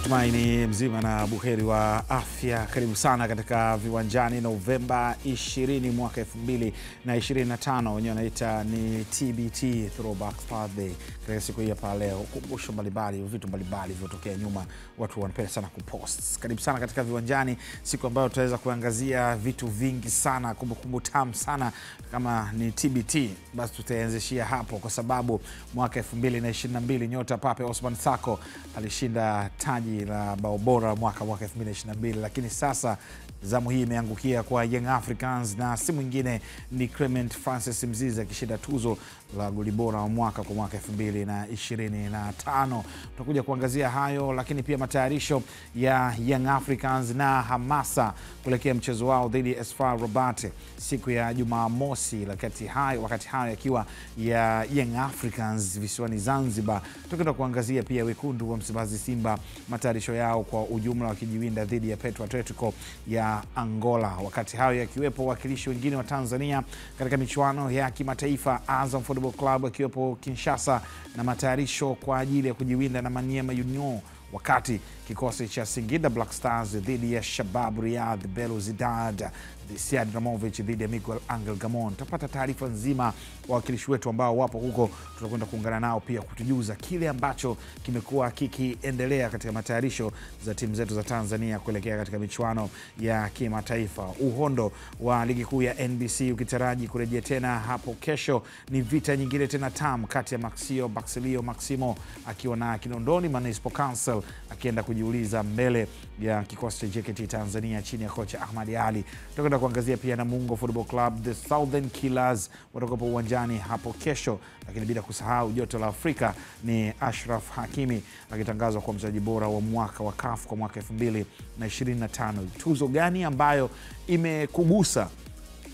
Natumaini mzima na buheri wa afya. Karibu sana katika Viwanjani Novemba 20 mwaka 2025. Wenyewe wanaita ni TBT, Throwback Thursday. Katika siku hii hapa leo, kumbusho mbalimbali, vitu mbalimbali vilivyotokea nyuma, watu wanapenda sana kupost. Karibu sana katika Viwanjani, siku ambayo tutaweza kuangazia vitu vingi sana, kumbukumbu tamu sana. Kama ni TBT, basi tutaanzishia hapo kwa sababu mwaka 2022 nyota Pape Osman Sako alishinda taji la bao bora mwaka 2022, lakini sasa zamu hii imeangukia kwa Young Africans na si mwingine ni Clement Francis Mzize akishinda tuzo la goli bora wa mwaka kwa mwaka 2025. Tutakuja kuangazia hayo, lakini pia matayarisho ya Young Africans na hamasa kuelekea mchezo wao dhidi ya FAR Rabat siku ya Jumamosi, wakati hayo yakiwa ya Young Africans visiwani Zanzibar. Tutakwenda kuangazia pia wekundu wa Msimbazi Simba, matayarisho yao kwa ujumla wakijiwinda dhidi ya Petro Atletico ya Angola. Wakati hayo yakiwepo wakilishi wengine wa Tanzania katika michuano ya kimataifa, Azam Football Club akiwepo Kinshasa na matayarisho kwa ajili ya kujiwinda na Maniema Union, wakati kikosi cha Singida Black Stars dhidi ya Shabab Riyadh Belouizdad, Siad Ramovic dhidi ya Miguel Angel Gamon. Tutapata taarifa nzima wa wakilishi wetu ambao wapo huko, tutakwenda kuungana nao pia kutujuza kile ambacho kimekuwa kikiendelea katika matayarisho za timu zetu za Tanzania kuelekea katika michuano ya kimataifa. Uhondo wa ligi kuu ya NBC ukitaraji kurejea tena hapo kesho. Ni vita nyingine tena tamu kati ya Baxilio Maximo akiwa na Kinondoni Municipal Council akienda kujiuliza mbele ya kikosi cha JKT Tanzania chini ya kocha Ahmad Ali. Tutakwenda kuangazia pia Namungo Football Club, the Southern Killers watakuwa uwanjani hapo kesho, lakini bila kusahau joto la Afrika ni Ashraf Hakimi akitangazwa kwa mchezaji bora wa mwaka wa CAF kwa mwaka 2025. Tuzo gani ambayo imekugusa?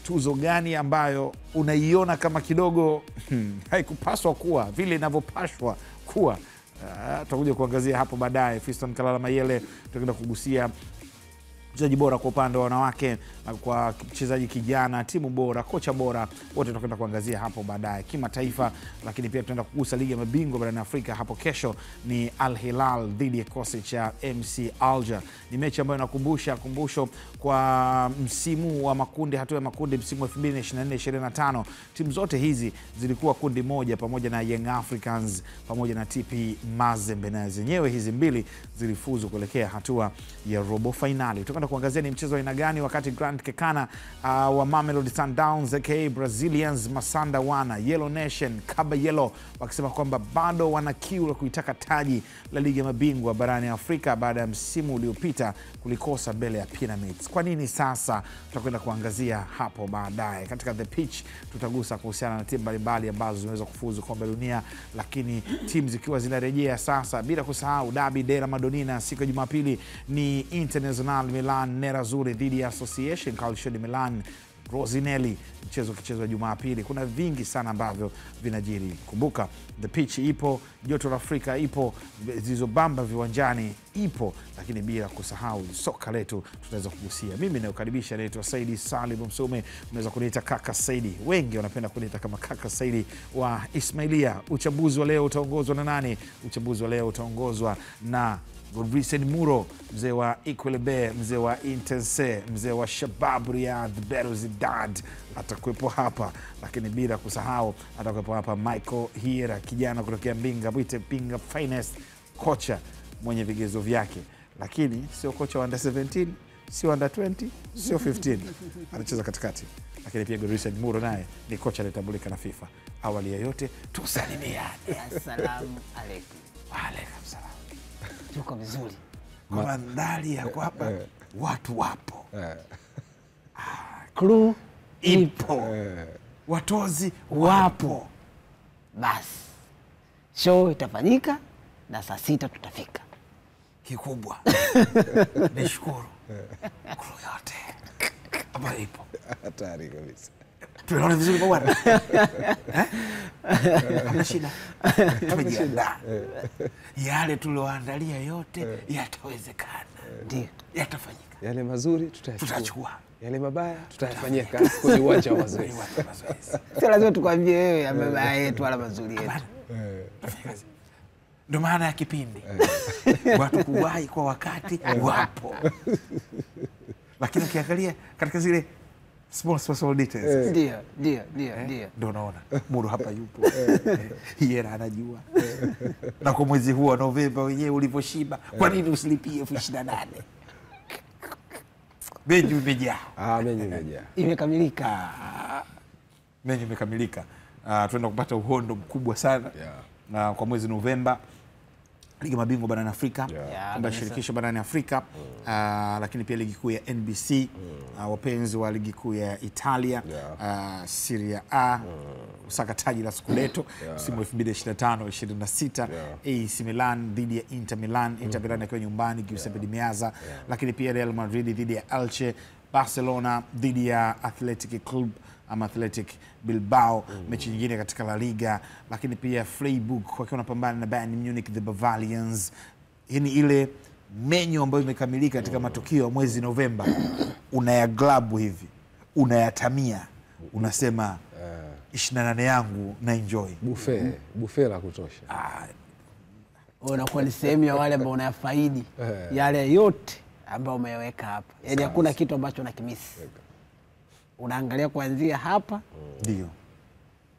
Tuzo gani ambayo unaiona kama kidogo haikupaswa kuwa vile inavyopaswa kuwa? Tutakuja kuangazia hapo baadaye. Fiston Kalala Mayele tutakwenda kugusia mchezaji bora kwa upande wa wanawake, kwa mchezaji kijana, timu bora, kocha bora, wote tutakwenda kuangazia hapo baadaye. Kimataifa, lakini pia tutaenda kugusa ligi ya mabingwa barani Afrika. Hapo kesho ni Al Hilal dhidi ya kikosi cha MC Alger. Ni mechi ambayo inakumbusha kwa msimu wa makundi, hatua ya makundi msimu wa 2024-2025. Timu zote hizi zilikuwa kundi moja pamoja na Young Africans pamoja na TP Mazembe, na zenyewe hizi mbili zilifuzu kuelekea hatua ya robo finali. Tutakwenda kuangazia ni mchezo aina gani, wakati Grant Kekana wa Mamelodi Sundowns aka Brazilians Masanda wana Yellow Nation Kaba Yellow wakisema kwamba bado wana kiu la kuitaka taji la ligi ya mabingwa barani Afrika baada ya msimu uliopita kulikosa mbele ya Pyramids. Kwa nini sasa? Tutakwenda kuangazia hapo baadaye. Katika The Pitch tutagusa kuhusiana na timu mbalimbali ambazo zimeweza kufuzu kombe la dunia, lakini timu zikiwa zinarejea sasa, bila kusahau Derby della Madonnina siku ya Jumapili ni Internazionale Milan Nerazzurri dhidi ya Association Calcio di Milan Rosinelli, mchezo kichezwa Jumapili. Kuna vingi sana ambavyo vinajiri. Kumbuka The Pitch ipo, joto la Afrika ipo, zilizobamba viwanjani ipo, lakini bila kusahau soka letu tutaweza kugusia. Mimi nakukaribisha, naitwa Saidi Salim Msume, unaweza kuniita Kaka Saidi, wengi wanapenda kuniita kama Kaka Saidi wa Ismailia. Uchambuzi wa leo utaongozwa na nani? Uchambuzi wa leo utaongozwa na Godrisen Muro, mzee wa Equilibre, mzee wa Intense, mzee wa Shabab Riyadh Belouizdad atakuwepo hapa, lakini bila kusahau atakuwepo hapa Michael Hira, kijana kutokea Mbinga, Bwite Pinga Finest, kocha mwenye vigezo vyake, lakini sio kocha wa under 17, sio under 20, sio 15, anacheza katikati. Lakini pia Godrisen Muro naye ni kocha aliyetambulika na FIFA. Awali ya yote tusalimiane. Assalamu alaikum. Wa alaikum salam. Tuko vizuri. Kwa ndani ya kwamba watu wapo, Crew ipo, watozi wapo. Basi show itafanyika na saa 6 tutafika. Kikubwa nishukuru crew yote ambayo ipo. Hatari kabisa. Tunaona vizuri kwa bwana. Hamna shida. Tumejiandaa. Yale tulioandalia yote yatawezekana. Ndio. Yatafanyika. Yale mazuri tutachukua. Yale mabaya tutayafanyia kazi kwenye uwanja wa mazoezi. Sio lazima tukwambie wewe ya mabaya yetu wala mazuri yetu. Tutafanya kazi. Ndio maana ya kipindi. Watu kuwahi kwa wakati wapo. Lakini ukiangalia katika zile small details. Ndio. Ndio naona Muro hapa yupo. Yeye anajua. Na kwa mwezi huu wa Novemba wenyewe ulivyoshiba, kwa nini usilipie 28? Menyu imejaa. Menyu imejaa. Imekamilika. Menyu imekamilika. Tunaenda kupata uhondo mkubwa sana. Na kwa mwezi Novemba ligi mabingwa barani Afrika, kombe la shirikisho barani Afrika, lakini pia ligi kuu ya NBC, wapenzi wa ligi kuu ya Italia, Serie A, kusaka taji la Scudetto msimu 2025-26, AC Milan dhidi ya Inter Milan, Inter Milan akiwa nyumbani Giuseppe Meazza, lakini pia Real Madrid dhidi ya Elche, Barcelona dhidi ya Athletic Bilbao, mechi nyingine katika La Liga, lakini pia Freiburg wakiwa wanapambana na Bayern Munich the Bavarians. Hii ni ile menyu ambayo imekamilika katika matukio ya mwezi Novemba. Unayaglabu hivi, unayatamia, unasema 28 yangu na enjoy. Buffet la kutosha. Unakuwa ni sehemu ya wale ambao unayafaidi yale yote ambao umeyaweka hapa. Yaani hakuna kitu ambacho unakimisi. Unaangalia kuanzia hapa, ndio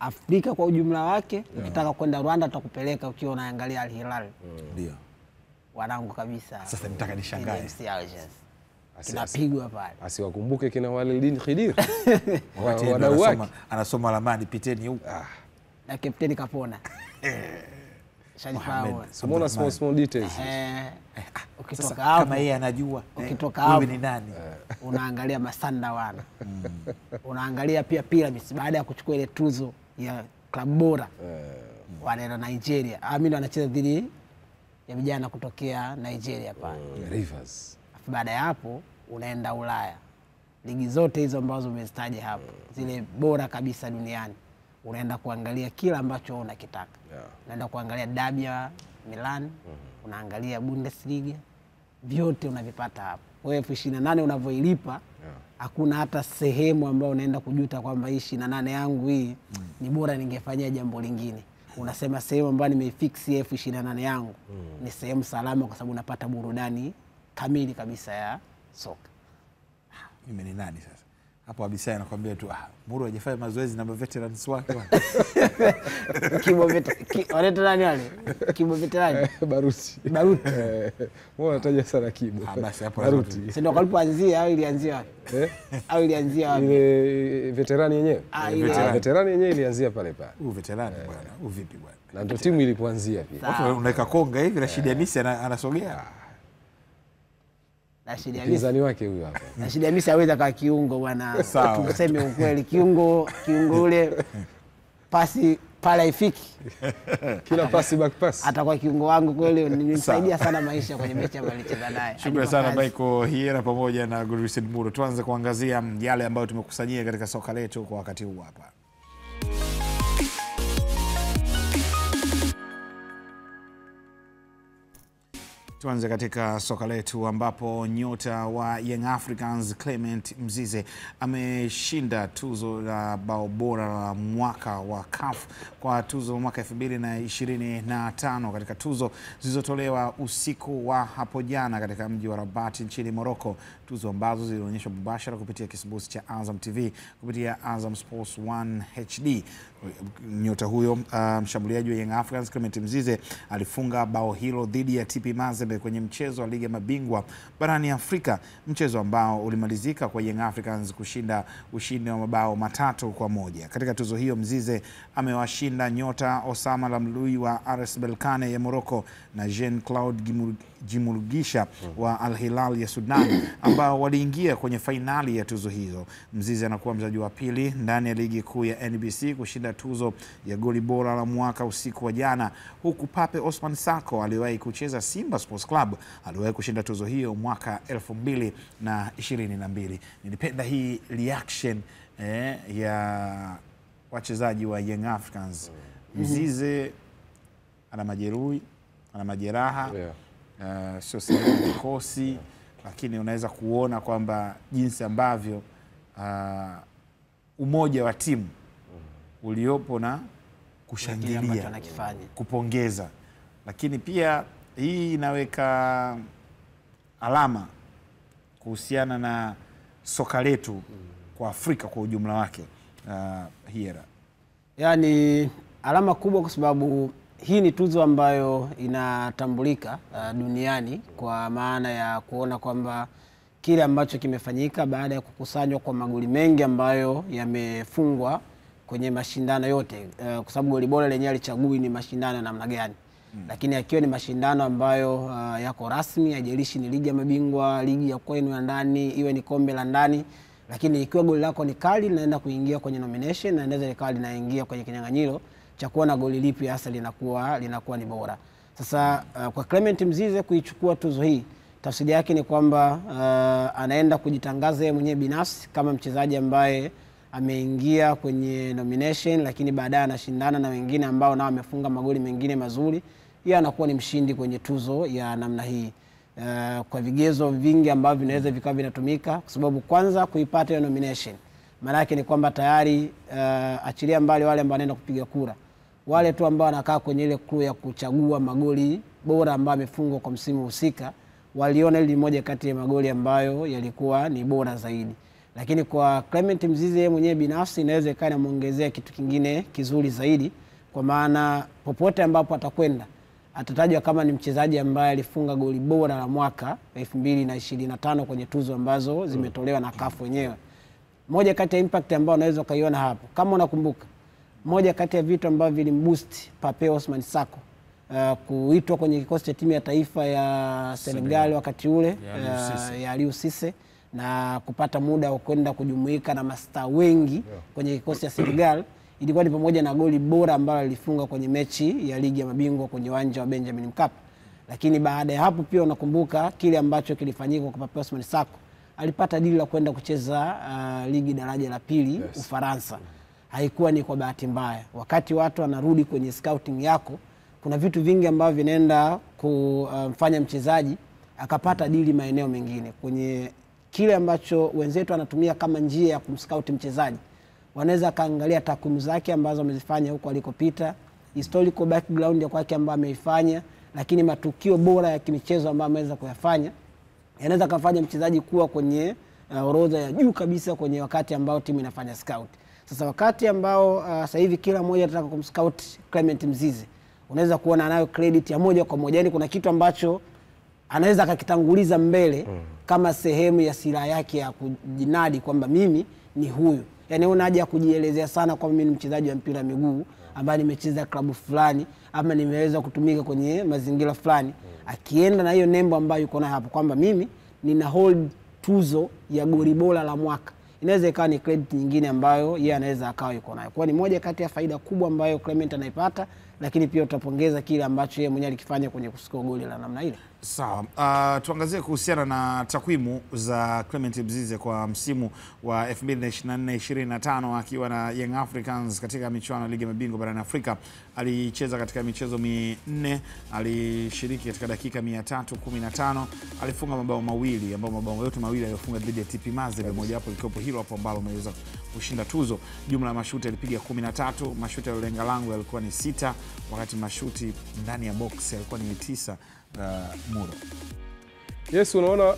Afrika kwa ujumla wake. Ukitaka kwenda Rwanda tutakupeleka ukiwa unaangalia Al Hilal. Ndio Wanangu kabisa. Sasa nitaka nishangae. Kinapigwa pale. Asiwakumbuke kina Walidin Khidir. Wadau wake. Anasoma ramani, piteni huko. Na kapteni kapona. Simona small details. Ukitoka hapo kama yeye anajua ukitoka hapo wewe ni nani, unaangalia Masanda wana. Unaangalia pia Pyramids baada ya kuchukua ile tuzo ya klabu bora. Wanaenda Nigeria. Amini wanacheza dhidi ya vijana kutokea Nigeria pale. Rivers. Baada ya hapo unaenda Ulaya. Ligi zote hizo ambazo umezitaja hapo, zile bora kabisa duniani. Unaenda kuangalia kila ambacho unakitaka. Unaenda kuangalia Derby ya Milan, unaangalia Bundesliga, vyote unavipata hapo. Wewe 28 unavyoilipa, hakuna hata sehemu ambayo unaenda kujuta kwamba hii 28 yangu hii ni bora ningefanyia jambo lingine. Unasema sehemu ambayo nimeifix 28 yangu ni sehemu salama, kwa sababu unapata burudani kamili kabisa ya soka. Mimi ni nani sasa? Hapo Abisai anakuambia tu Muro hajafanya mazoezi na veterans wake. Wanaita nani wale? Kibo veterani? Baruti. Mbona unataja sana Kibo? Basi hapo Baruti. Si ndio walipoanzia au ilianzia wapi? Au ilianzia wapi? Ile veterani yenyewe. Veterani yenyewe ilianzia pale pale. Veterani bwana, vipi bwana? Na ndio timu ilipoanzia pia. Watu unaweka konga hivi na Rashid Hamisi anasogea. Mpinzani wake huyu hapa. Rashid Hamisi hawezi kwa kiungo bwana. Tuseme ukweli, kiungo ule pasi pala ifiki. Kila pasi back pass. Atakuwa kiungo wangu kweli, nilisaidia sana maisha kwenye mechi ambayo alicheza naye. Shukrani sana Michael Hiera pamoja na Godwin Muro. Tuanze kuangazia yale ambayo tumekusanyia katika soka letu kwa wakati huu hapa. Tuanze katika soka letu ambapo nyota wa Young Africans Clement Mzize ameshinda tuzo la bao bora la mwaka wa CAF kwa tuzo mwaka 2025 katika tuzo zilizotolewa usiku wa hapo jana katika mji wa Rabat nchini Morocco, tuzo ambazo zilionyeshwa mubashara kupitia kisimbuzi cha Azam TV kupitia Azam Sports 1 HD. Nyota huyo mshambuliaji wa Young Africans Clement Mzize alifunga bao hilo dhidi ya TP Mazembe kwenye mchezo wa ligi ya mabingwa barani Afrika, mchezo ambao ulimalizika kwa Young Africans kushinda ushindi wa mabao 3-1. Katika tuzo hiyo Mzize amewashinda nyota Osama Lamloui wa RS Berkane ya Morocco na Jean-Claude Jimurgisha wa Al Hilal ya Sudan ambao waliingia kwenye fainali ya tuzo hizo. Mzize anakuwa mchezaji wa pili ndani ya ligi kuu ya NBC kushinda tuzo ya goli bora la mwaka usiku wa jana, huku Pape Osman Sako aliwahi kucheza Simba Sports Club aliwahi kushinda tuzo hiyo mwaka 2022. Nilipenda hii reaction ya wachezaji wa Young Africans. Mzize ana majeruhi, ana majeraha, sio sehemu ya kikosi, lakini unaweza kuona kwamba jinsi ambavyo umoja wa timu uliopo na kushangilia, kupongeza. lakini pia hii inaweka alama kuhusiana na soka letu kwa Afrika kwa ujumla wake. Hiera, yani alama kubwa kwa sababu hii ni tuzo ambayo inatambulika duniani kwa maana ya kuona kwamba kile ambacho kimefanyika baada ya kukusanywa kwa magoli mengi ambayo yamefungwa kwenye mashindano yote, kwa sababu goli bora lenyewe alichagui ni mashindano namna gani. Lakini akiwa ni mashindano ambayo yako rasmi, haijalishi ni ligi ya mabingwa, ligi ya kwenu ya ndani, iwe ni kombe la ndani, lakini ikiwa goli lako ni kali linaenda kuingia kwenye nomination na inaweza likawa linaingia kwenye kinyang'anyiro cha kuona goli lipi hasa linakuwa ni bora. Sasa kwa Clement Mzize kuichukua tuzo hii, tafsiri yake ni kwamba anaenda kujitangaza yeye mwenyewe binafsi kama mchezaji ambaye ameingia kwenye nomination, lakini baadaye anashindana na wengine ambao nao wamefunga magoli mengine mazuri. Yeye anakuwa ni mshindi kwenye tuzo ya namna hii. Kwa vigezo vingi ambavyo vinaweza vikawa vinatumika, kwa sababu kwanza kuipata hiyo nomination maana yake ni kwamba tayari achilia mbali wale ambao wanaenda kupiga kura, wale tu ambao wanakaa kwenye ile crew ya kuchagua magoli bora ambayo amefungwa kwa msimu husika, waliona ile moja kati ya magoli ambayo yalikuwa ni bora zaidi. Lakini kwa Clement Mzize yeye mwenyewe binafsi inaweza ikawa inamuongezea kitu kingine kizuri zaidi, kwa maana popote ambapo atakwenda atatajwa kama ni mchezaji ambaye alifunga goli bora la mwaka 2025 kwenye tuzo ambazo zimetolewa na CAF wenyewe. Moja kati ya impact ambayo unaweza kuiona hapo, kama unakumbuka, moja kati ya vitu ambavyo vilimboost Pape Osman Sako kuitwa kwenye kikosi cha timu ya taifa ya Senegal wakati ule ya Aliou Cisse na kupata muda wa kwenda kujumuika na mastaa wengi kwenye kikosi cha Senegal, ilikuwa ni pamoja na goli bora ambalo alifunga kwenye mechi ya ligi ya mabingwa kwenye uwanja wa Benjamin Mkapa. Lakini baada ya hapo pia unakumbuka kile ambacho kilifanyika kwa Pape Osman Sako. Alipata dili la kwenda kucheza ligi daraja la pili Ufaransa. Haikuwa ni kwa bahati mbaya. Wakati watu wanarudi kwenye scouting yako, kuna vitu vingi ambavyo vinaenda kumfanya mchezaji akapata dili maeneo mengine. Kwenye kile ambacho wenzetu wanatumia kama njia ya kumscout mchezaji, wanaweza kaangalia takwimu zake ambazo amezifanya huko alikopita, historical background ya kwake ambayo ameifanya, lakini matukio bora ya kimichezo ambayo ameweza kuyafanya yanaweza kufanya mchezaji kuwa kwenye orodha ya juu kabisa kwenye wakati ambao timu inafanya scout. Sasa wakati ambao sasa hivi kila mmoja anataka kumscout Clement Mzize, unaweza kuona anayo credit ya moja kwa moja, yani kuna kitu ambacho anaweza akakitanguliza mbele kama sehemu ya silaha yake ya kujinadi kwamba mimi ni huyu. Yani una haja ya kujielezea sana kwamba mimi ni mchezaji wa mpira miguu ambaye nimecheza klabu fulani ama nimeweza kutumika kwenye mazingira fulani. Akienda na hiyo nembo ambayo yuko nayo hapo kwamba mimi nina hold tuzo ya goli bora la mwaka, inaweza ikawa ni credit nyingine ambayo yeye anaweza akawa yuko nayo. Kwa ni moja kati ya faida kubwa ambayo Clement anaipata, lakini pia utapongeza kile ambacho yeye mwenyewe alikifanya kwenye kuscore goli la namna ile. Sawa. Tuangazie kuhusiana na takwimu za Clement Mzize kwa msimu wa 2024-2025 akiwa na Young Africans katika michuano ya ligi ya mabingwa barani Afrika. Alicheza katika michezo 4, alishiriki katika dakika 315, alifunga mabao mawili ambao mabao yote mawili aliyofunga dhidi ya TP Mazembe, moja hapo likiwepo hilo hapo ambalo ameweza kushinda tuzo. Jumla ya mashuti alipiga 13, mashuti aliyolenga lango yalikuwa ni 6, wakati mashuti ndani ya box yalikuwa ni 9. Muro. Yes, unaona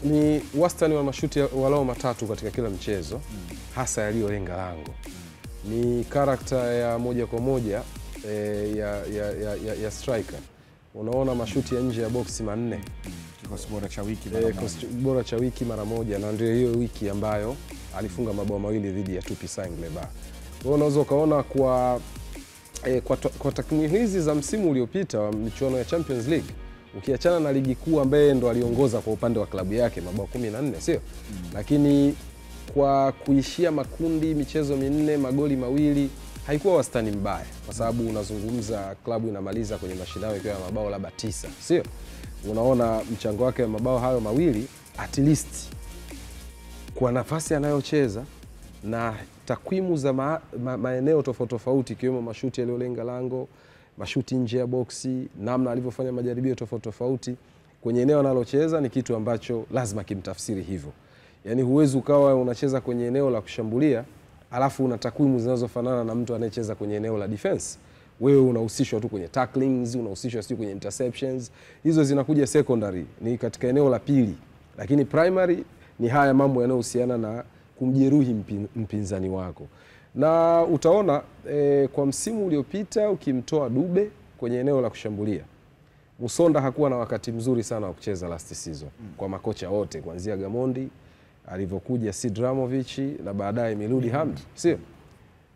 ni wastani wa mashuti walao matatu katika kila mchezo, hasa yaliyolenga lango. Ni karakta ya moja kwa moja ya striker. Unaona mashuti ya nje ya box 4. Kikosi bora cha wiki kikosi bora cha wiki mara moja, na ndio hiyo wiki ambayo alifunga mabao mawili dhidi ya TP Saint-Gleba. Unaweza ukaona kwa takwimu hizi za msimu uliopita wa michuano ya Champions League, ukiachana na ligi kuu ambaye ndo aliongoza kwa upande wa klabu yake mabao 14, sio? Lakini kwa kuishia makundi michezo 4 magoli mawili haikuwa wastani mbaya, kwa sababu unazungumza klabu inamaliza kwenye mashindano ikiwa mabao labda 9, sio? Unaona mchango wake wa mabao hayo mawili at least kwa nafasi anayocheza na takwimu za maeneo tofauti tofauti, ikiwemo mashuti yaliyolenga lango, mashuti nje ya boksi, namna alivyofanya majaribio tofauti tofauti kwenye eneo analocheza, ni kitu ambacho lazima kimtafsiri hivyo. Yani huwezi ukawa unacheza kwenye eneo la kushambulia alafu una takwimu zinazofanana na mtu anayecheza kwenye eneo la defense. Wewe unahusishwa tu kwenye tacklings, unahusishwa sio kwenye interceptions. Hizo zinakuja secondary, ni katika eneo la pili. Lakini primary ni haya mambo yanayohusiana na kumjeruhi mpinzani wako. Na utaona kwa msimu uliopita ukimtoa Dube kwenye eneo la kushambulia, Musonda hakuwa na wakati mzuri sana wa kucheza last season kwa makocha wote, kuanzia Gamondi alivyokuja, Sidramovic na baadaye Miludi Hamdi, sio?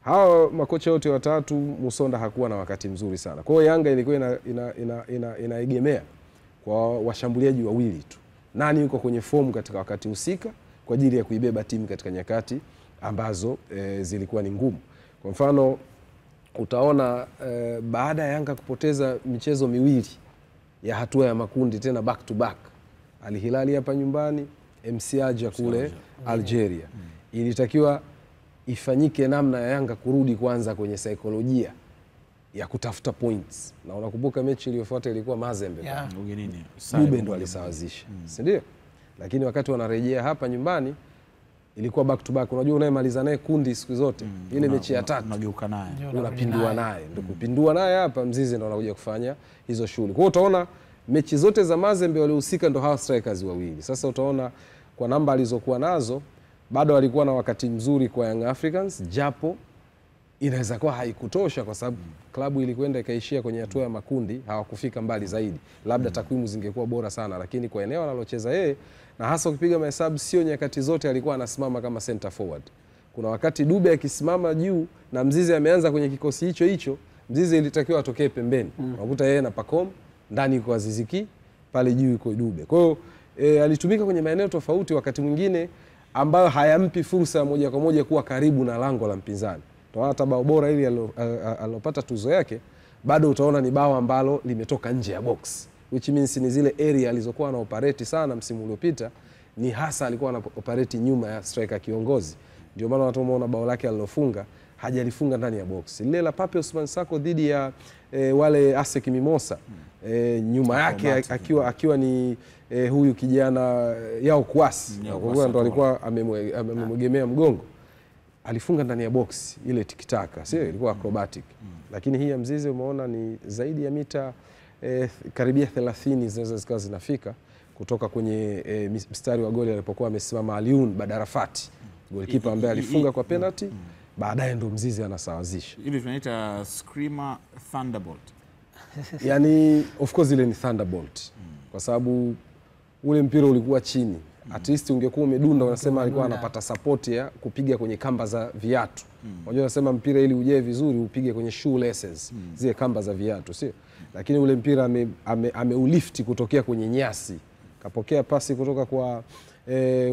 Hao makocha wote watatu Musonda hakuwa na wakati mzuri sana. Kwa hiyo Yanga ilikuwa inaegemea kwa washambuliaji wawili tu. Nani yuko kwenye fomu katika wakati husika kwa ajili ya kuibeba timu katika nyakati ambazo zilikuwa ni ngumu. Kwa mfano utaona baada ya Yanga kupoteza michezo miwili ya hatua ya makundi tena back to back, Al Hilal hapa nyumbani, MC Alger kule Algeria, ilitakiwa ifanyike namna ya Yanga kurudi kwanza kwenye saikolojia ya kutafuta points. Na unakumbuka mechi iliyofuata ilikuwa Mazembe, Dube ndo alisawazisha, si ndio? Lakini wakati wanarejea hapa nyumbani ilikuwa back to back. Unajua unayemaliza naye kundi siku zote, ile mechi ya tatu unageuka naye, unapindua naye. Ndio kupindua naye hapa Mzize ndo anakuja kufanya hizo shughuli. Kwa hiyo utaona mechi zote za Mazembe walihusika ndo hawa strikers wawili. Sasa utaona kwa namba alizokuwa nazo bado alikuwa na wakati mzuri kwa Young Africans, japo inaweza kuwa haikutosha kwa sababu klabu ilikwenda ikaishia kwenye hatua ya makundi, hawakufika mbali zaidi. Labda takwimu zingekuwa bora sana, lakini kwa eneo analocheza yeye, na hasa ukipiga mahesabu, sio nyakati zote alikuwa anasimama kama center forward. Kuna wakati Dube akisimama juu na Mzize ameanza kwenye kikosi hicho hicho, Mzize ilitakiwa atokee pembeni. Unakuta yeye na Pacom, ndani yuko Aziz Ki, pale juu yuko Dube. Kwa hiyo alitumika kwenye maeneo tofauti, wakati mwingine ambayo hayampi fursa moja kwa moja kuwa karibu na lango la mpinzani. Hata bao bora ili alopata tuzo yake bado utaona ni bao ambalo limetoka nje ya box, which means ni zile area alizokuwa na operate sana msimu uliopita, ni hasa alikuwa na operate nyuma ya striker kiongozi. Ndio maana watu wameona bao lake alilofunga hajalifunga ndani ya box. Lile la Pape Ousmane Sako dhidi ya wale Asec Mimosa, nyuma yake akiwa ni huyu kijana Yao Kwasi, ndo alikuwa amemwegemea mgongo, alifunga ndani ya box ile tikitaka, sio? Ilikuwa acrobatic. Lakini hii ya Mzize umeona ni zaidi ya mita karibia 30 zinaweza zikawa zinafika kutoka kwenye mstari wa goli alipokuwa amesimama Alioune Badarafati, golikipa ambaye alifunga kwa penalty. Baadaye ndo Mzize anasawazisha. Hivi tunaita screamer thunderbolt. Yani of course ile ni thunderbolt kwa sababu ule mpira ulikuwa chini. At least ungekuwa umedunda, unasema alikuwa anapata support ya kupiga kwenye kamba za viatu. Unajua unasema mpira ili uje vizuri upige kwenye shoelaces, zile kamba za viatu, sio? Lakini ule mpira ameulift kutokea kwenye nyasi. Kapokea pasi kutoka kwa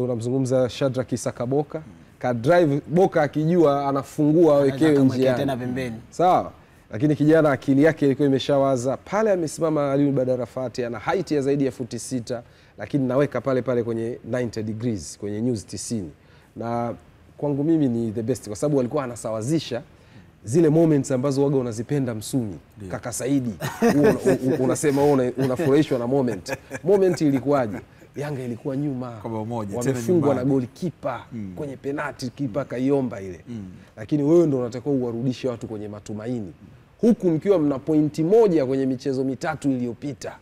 unamzungumza Shadrack Isaka Boka, ka drive Boka akijua anafungua awekewe njiani tena pembeni. Sawa? Lakini kijana akili yake ilikuwa imeshawaza pale, amesimama Alioune Badarafati ana height ya zaidi ya futi 6, lakini naweka pale pale kwenye 90 degrees, kwenye news 90. Na kwangu mimi ni the best kwa sababu alikuwa anasawazisha zile moments ambazo waga unazipenda Msumi. Kaka Saidi unasema unafurahishwa na moment ilikuwaje? Yanga ilikuwa nyuma wamefungwa na goli kipa kwenye penalty, kipa kaiomba ile. Lakini wewe ndio unatakiwa uwarudishe watu kwenye matumaini, huku mkiwa mna pointi moja kwenye michezo mitatu iliyopita.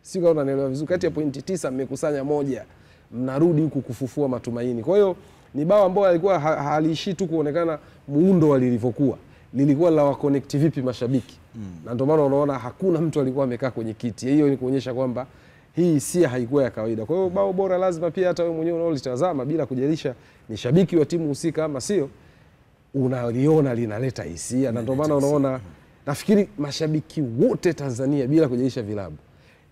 Sio kama unanielewa vizuri, kati ya pointi 9 mmekusanya moja, mnarudi huku kufufua matumaini. Kwa hiyo ni bao ambao alikuwa haliishi tu kuonekana muundo walilivyokuwa, lilikuwa la connect vipi mashabiki. Na ndio maana unaona hakuna mtu alikuwa amekaa kwenye kiti. Hiyo ni kuonyesha kwamba hii hisia haikuwa ya kawaida. Kwa hiyo bao bora lazima pia hata wewe mwenyewe unaolitazama bila kujalisha ni shabiki wa timu husika ama sio, unaliona linaleta hisia. Na ndio maana unaona nafikiri mashabiki wote Tanzania bila kujalisha vilabu,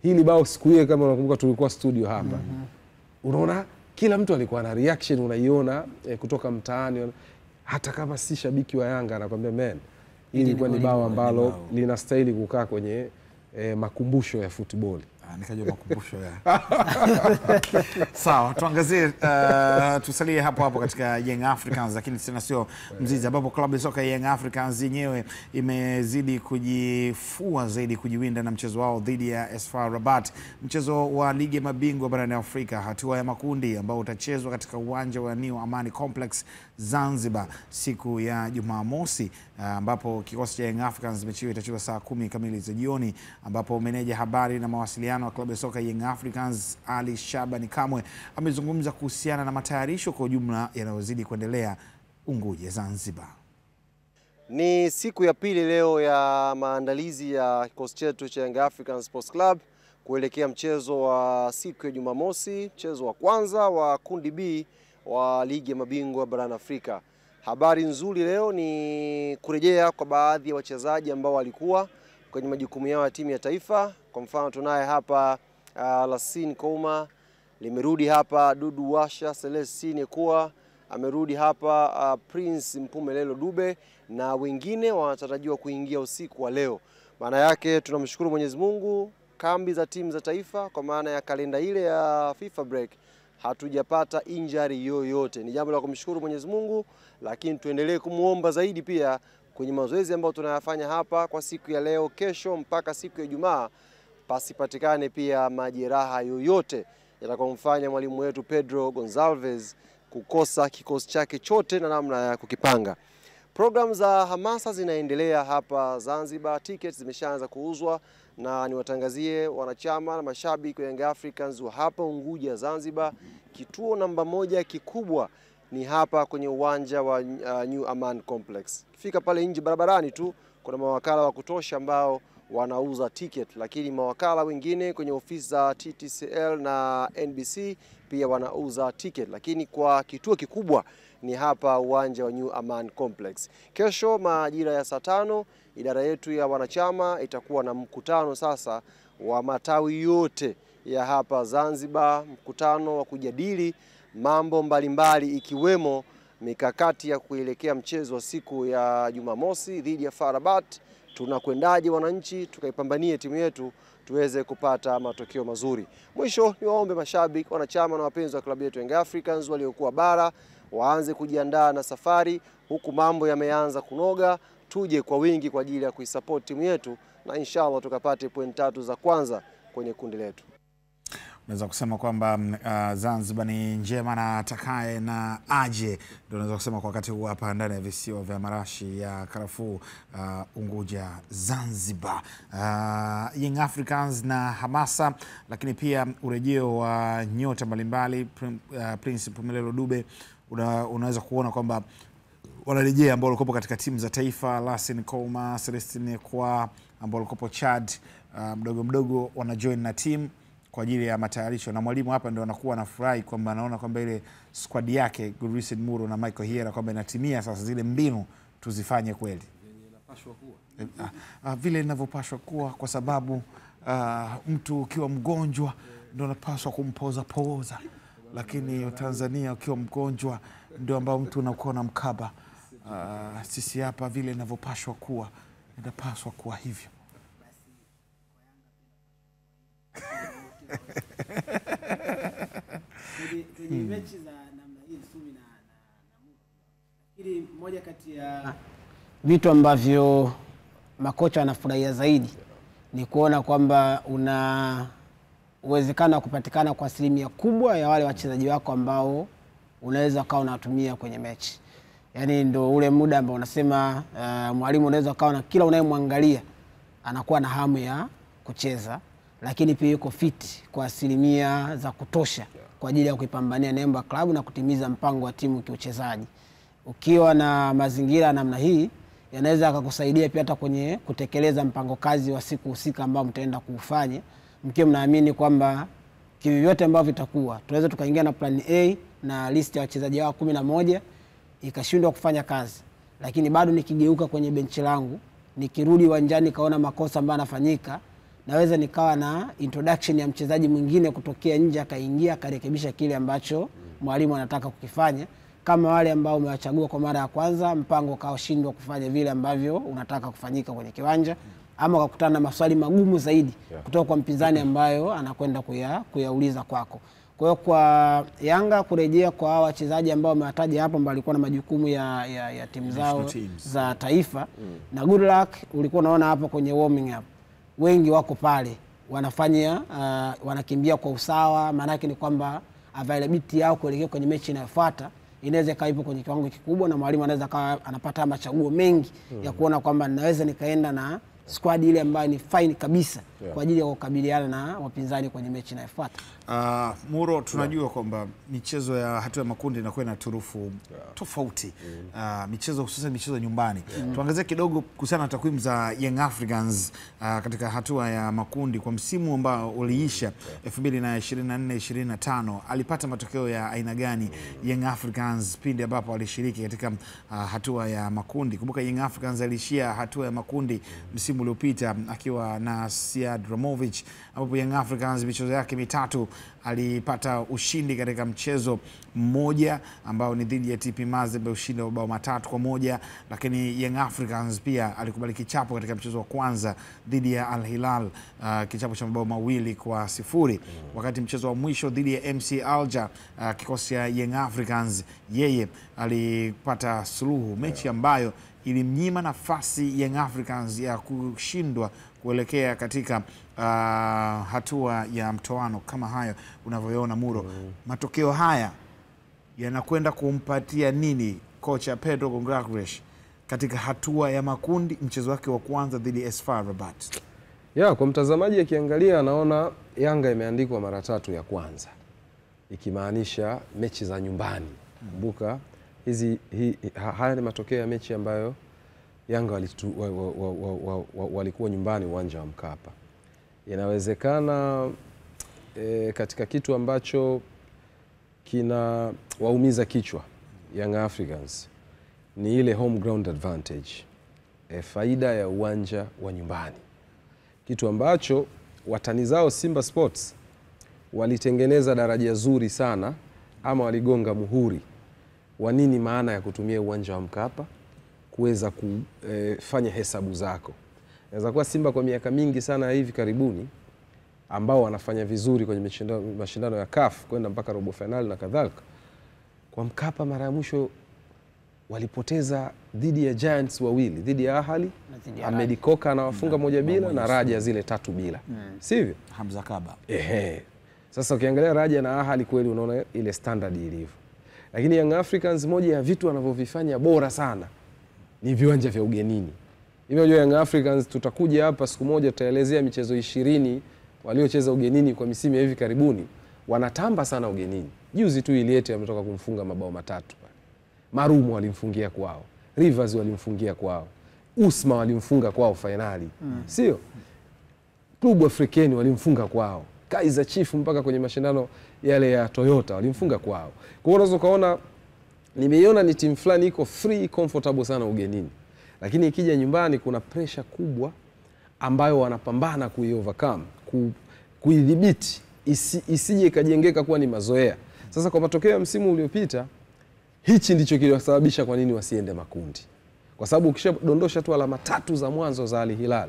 hili bao siku ile kama unakumbuka tulikuwa studio hapa, unaona kila mtu alikuwa na reaction, unaiona kutoka mtaani. Hata kama si shabiki wa Yanga anakuambia man, hili ilikuwa ni bao ambalo linastahili kukaa kwenye makumbusho ya football. Nikajua makumbusho ya. Sawa, tuangazie tusalie hapo katika Young Africans, lakini tena sio Mzizi, ambapo klabu ya soka ya Young Africans yenyewe imezidi kujifua zaidi kujiwinda na mchezo wao dhidi ya AS FAR Rabat, mchezo wa ligi ya mabingwa barani Afrika, hatua ya makundi ambao utachezwa katika uwanja wa New Amani Complex Zanzibar siku ya Jumamosi, ambapo kikosi cha Young Africans mechi hiyo itachezwa saa 10 kamili za jioni, ambapo meneja habari na mawasiliano wa klabu ya soka Young Africans Ali Shabani Kamwe amezungumza kuhusiana na matayarisho kwa ujumla yanayozidi kuendelea Unguja Zanzibar. Ni siku ya pili leo ya maandalizi ya kikosi chetu cha Young Africans Sports Club kuelekea mchezo wa siku ya Jumamosi, mchezo wa kwanza wa kundi B wa ligi ya mabingwa barani Afrika. Habari nzuri leo ni kurejea kwa baadhi ya wachezaji ambao walikuwa kwenye majukumu yao ya timu ya taifa. Kwa mfano tunaye hapa Lassine Kouma, limerudi hapa Dudu Washa, Celestine Kuwa, amerudi hapa Prince Mpumelelo Dube, na wengine wanatarajiwa kuingia usiku wa leo. Maana yake tunamshukuru Mwenyezi Mungu, kambi za timu za taifa kwa maana ya kalenda ile ya FIFA break hatujapata injury yoyote. Ni jambo la kumshukuru Mwenyezi Mungu, lakini tuendelee kumuomba zaidi pia kwenye mazoezi ambayo tunayafanya hapa kwa siku ya leo, kesho mpaka siku ya Ijumaa, pasipatikane pia majeraha yoyote yatakomfanya mwalimu wetu Pedro Gonçalves kukosa kikosi chake chote na namna ya kukipanga. Program za hamasa zinaendelea hapa Zanzibar, tickets zimeshaanza kuuzwa, na niwatangazie wanachama na mashabiki wa Young Africans wa hapa Unguja Zanzibar, kituo namba 1 kikubwa ni hapa kwenye uwanja wa New Aman Complex. Kifika pale nje barabarani tu kuna mawakala wa kutosha ambao wanauza ticket, lakini mawakala wengine kwenye ofisi za TTCL na NBC pia wanauza ticket, lakini kwa kituo kikubwa ni hapa uwanja wa New Aman Complex. Kesho majira ya saa 5 idara yetu ya wanachama itakuwa na mkutano sasa wa matawi yote ya hapa Zanzibar, mkutano wa kujadili mambo mbalimbali ikiwemo mikakati ya kuelekea mchezo wa siku ya Jumamosi dhidi ya FAR Rabat. Tunakwendaje wananchi tukaipambanie timu yetu tuweze kupata matokeo mazuri. Mwisho ni waombe mashabiki, wanachama na wapenzi wa klabu yetu Young Africans waliokuwa bara waanze kujiandaa na safari, huku mambo yameanza kunoga, tuje kwa wingi kwa ajili ya kuisupport timu yetu na inshallah tukapate point 3 za kwanza kwenye kundi letu. Unaweza kusema kwamba Zanzibar ni njema na atakaye na aje, ndio unaweza kusema kwa wakati huu hapa ndani ya visiwa vya marashi ya karafuu Unguja Zanzibar. Young Africans na hamasa, lakini pia urejeo wa nyota mbalimbali, Prince Mpumelelo Dube, unaweza kuona kwamba wanarejea ambao walikuwa katika timu za taifa, Lassine Kouma, Celestine Kuwa ambao walikuwa Chad, mdogo mdogo wanajoin na timu kwa ajili ya matayarisho, na mwalimu hapa ndio anakuwa anafurahi kwamba anaona kwamba ile squad yake Gurisen Muro na Michael Hiera kwamba inatimia sasa, zile mbinu tuzifanye kweli vile inavyopaswa kuwa, kwa sababu mtu ukiwa mgonjwa ndio unapaswa kumpoza poza, lakini Tanzania ukiwa mgonjwa ndio ambao mtu unakuwa na mkaba. Sisi hapa vile inavyopaswa kuwa, inapaswa kuwa hivyo. Kwenye mechi za namna hii Sumi na ili moja kati ya vitu ambavyo makocha wanafurahia zaidi ni kuona kwamba una uwezekano wa kupatikana kwa asilimia kubwa ya wale wachezaji wako ambao unaweza kaa unatumia kwenye mechi. Yaani ndio ule muda ambao unasema mwalimu unaweza kaa na kila unayemwangalia anakuwa na hamu ya kucheza, lakini pia yuko fit kwa asilimia za kutosha kwa ajili ya kuipambania nembo ya klabu na kutimiza mpango wa timu kiuchezaji. Ukiwa na mazingira namna hii yanaweza kukusaidia pia hata kwenye kutekeleza mpango kazi wa siku husika ambao mtaenda kuufanya, mkiwa mnaamini kwamba kivyovyote ambavyo vitakuwa tunaweza tukaingia na plan A na list ya wachezaji wao 11 ikashindwa kufanya kazi, lakini bado nikigeuka kwenye benchi langu nikirudi uwanjani kaona makosa ambayo yanafanyika, naweza nikawa na introduction ya mchezaji mwingine kutokea nje akaingia akarekebisha kile ambacho mwalimu anataka kukifanya, kama wale ambao umewachagua kwa mara ya kwanza mpango kaoshindwa kufanya vile ambavyo unataka kufanyika kwenye kiwanja, ama kukutana na maswali magumu zaidi kutoka kwa mpinzani ambayo anakwenda kuyauliza kwako. Kwa hiyo kwa Yanga kurejea kwa hawa wachezaji ambao wamewataja hapo ambao walikuwa na majukumu ya timu zao za taifa, na good luck ulikuwa unaona hapo kwenye warming up wengi wako pale wanafanya wanakimbia kwa usawa, maana yake ni kwamba availability yao kuelekea kwenye mechi inayofuata inaweza kaipo kwenye kiwango kikubwa, na mwalimu anaweza kawa anapata machaguo mengi ya kuona kwamba naweza nikaenda na squad ile ambayo ni fine kabisa kwa ajili ya kukabiliana na wapinzani kwenye mechi inayofuata. Muro, tunajua kwamba michezo ya hatua ya makundi inakuwa na turufu tofauti. Michezo hususan michezo nyumbani. Tuangazie kidogo kuhusiana na takwimu za Young Africans katika hatua ya makundi kwa msimu ambao uliisha 2024-2025. Alipata matokeo ya aina gani Young Africans pindi ambapo walishiriki katika hatua ya makundi? Kumbuka Young Africans alishia hatua ya makundi msimu uliopita akiwa na Siad Ramovic, ambapo Young Africans michezo yake mitatu alipata ushindi katika mchezo mmoja ambao ni dhidi ya TP Mazembe, ushindi wa mabao 3-1, lakini Young Africans pia alikubali kichapo katika mchezo wa kwanza dhidi ya Al Hilal, kichapo cha mabao 2-0, wakati mchezo wa mwisho dhidi ya MC Alger, kikosi ya Young Africans yeye alipata suluhu, mechi ambayo ilimnyima nafasi Young Africans ya kushindwa kuelekea katika hatua ya mtoano. Kama hayo unavyoona Muro, matokeo haya yanakwenda kumpatia nini kocha Pedro Goncalves katika hatua ya makundi, mchezo wake wa kwanza dhidi ya AS FAR Rabat? Kwa mtazamaji akiangalia anaona Yanga imeandikwa mara 3 ya kwanza, ikimaanisha mechi za nyumbani. Kumbuka haya ni matokeo ya mechi ambayo Yanga walikuwa nyumbani uwanja wa Mkapa. Inawezekana katika kitu ambacho kina waumiza kichwa Young Africans ni ile home ground advantage, faida ya uwanja wa nyumbani, kitu ambacho watani zao Simba Sports walitengeneza daraja zuri sana, ama waligonga muhuri wa nini maana ya kutumia uwanja wa Mkapa kuweza kufanya hesabu zako. Inaweza kuwa Simba kwa miaka mingi sana hivi karibuni ambao wanafanya vizuri kwenye mashindano ya CAF kwenda mpaka robo finali na kadhalika, kwa Mkapa mara ya mwisho walipoteza dhidi ya Giants wawili, dhidi ya Ahali, Ahmed Koka anawafunga 1-0 na Raja zile 3-0. Sivyo? Hamza Kaba. Sasa ukiangalia Raja na Ahali kweli unaona ile standard ilivyo. Lakini Young Africans moja ya vitu wanavyovifanya bora sana ni viwanja vya ugenini. Hivi unajua Young Africans tutakuja hapa siku moja tutaelezea michezo 20 waliocheza ugenini kwa misimu ya hivi karibuni. Wanatamba sana ugenini. Juzi tu Iliete ametoka kumfunga mabao 3. Marumo walimfungia kwao, Rivers walimfungia kwao, Usma walimfunga kwao finali. Sio? Klubu Afrikeni walimfunga kwao, Kaizer Chiefs mpaka kwenye mashindano yale ya Toyota walimfunga kwao. Kwa hiyo unaweza kuona nimeiona ni timu fulani iko free comfortable sana ugenini, lakini ikija nyumbani kuna pressure kubwa ambayo wanapambana kuiovercome, kuidhibiti isije ikajengeka kuwa ni mazoea. Sasa kwa matokeo ya msimu uliopita, hichi ndicho kiliwasababisha kwa nini wasiende makundi. Kwa sababu ukishadondosha tu alama 3 za mwanzo za Al Hilal,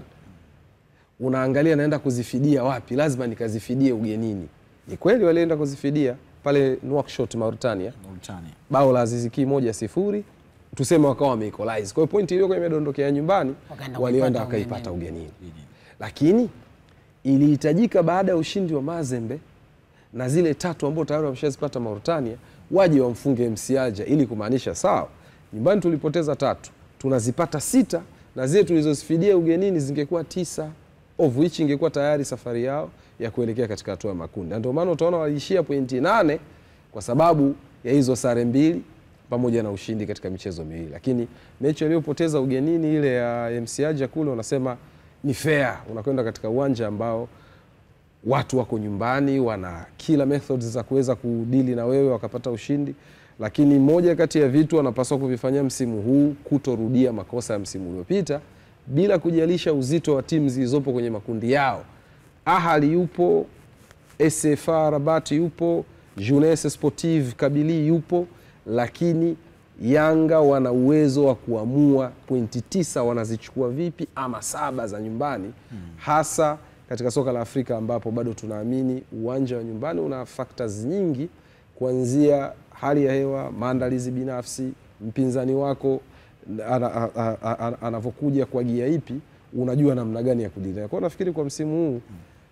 unaangalia naenda kuzifidia wapi? Lazima nikazifidie ugenini. Ni kweli walienda kuzifidia pale Nouakchott Mauritania. Bao la Aziz Ki 1-0, tuseme wakawa wameequalize. Kwa hiyo point iliyokuwa imedondokea nyumbani walienda wakaipata ugenini. Lakini ilihitajika baada ya ushindi wa Mazembe na zile 3 ambao tayari wameshazipata Mauritania waje wamfunge MC Alger, ili kumaanisha sawa, nyumbani tulipoteza 3, tunazipata 6 na zile tulizozifidia ugenini zingekuwa 9, of which ingekuwa tayari safari yao ya kuelekea katika hatua ya makundi. Ndio maana utaona waliishia pointi 8 kwa sababu ya hizo sare 2 pamoja na ushindi katika michezo miwili. Lakini mechi iliyopoteza ugenini ile ya MC Alger kule wanasema ni fair, unakwenda katika uwanja ambao watu wako nyumbani, wana kila methods za kuweza kudili na wewe wakapata ushindi. Lakini moja kati ya vitu wanapaswa kuvifanyia msimu huu kutorudia makosa ya msimu uliopita, bila kujalisha uzito wa timu zilizopo kwenye makundi yao. Ahali yupo, AS FAR Rabat yupo, Jeunesse Sportive Kabylie yupo, lakini Yanga wana uwezo wa kuamua pointi 9 wanazichukua vipi, ama 7 za nyumbani. Hasa katika soka la Afrika ambapo bado tunaamini uwanja wa nyumbani una factors nyingi, kuanzia hali ya hewa, maandalizi binafsi, mpinzani wako anavokuja kwa gia ipi, unajua namna gani ya kudili. Kwa nafikiri kwa msimu huu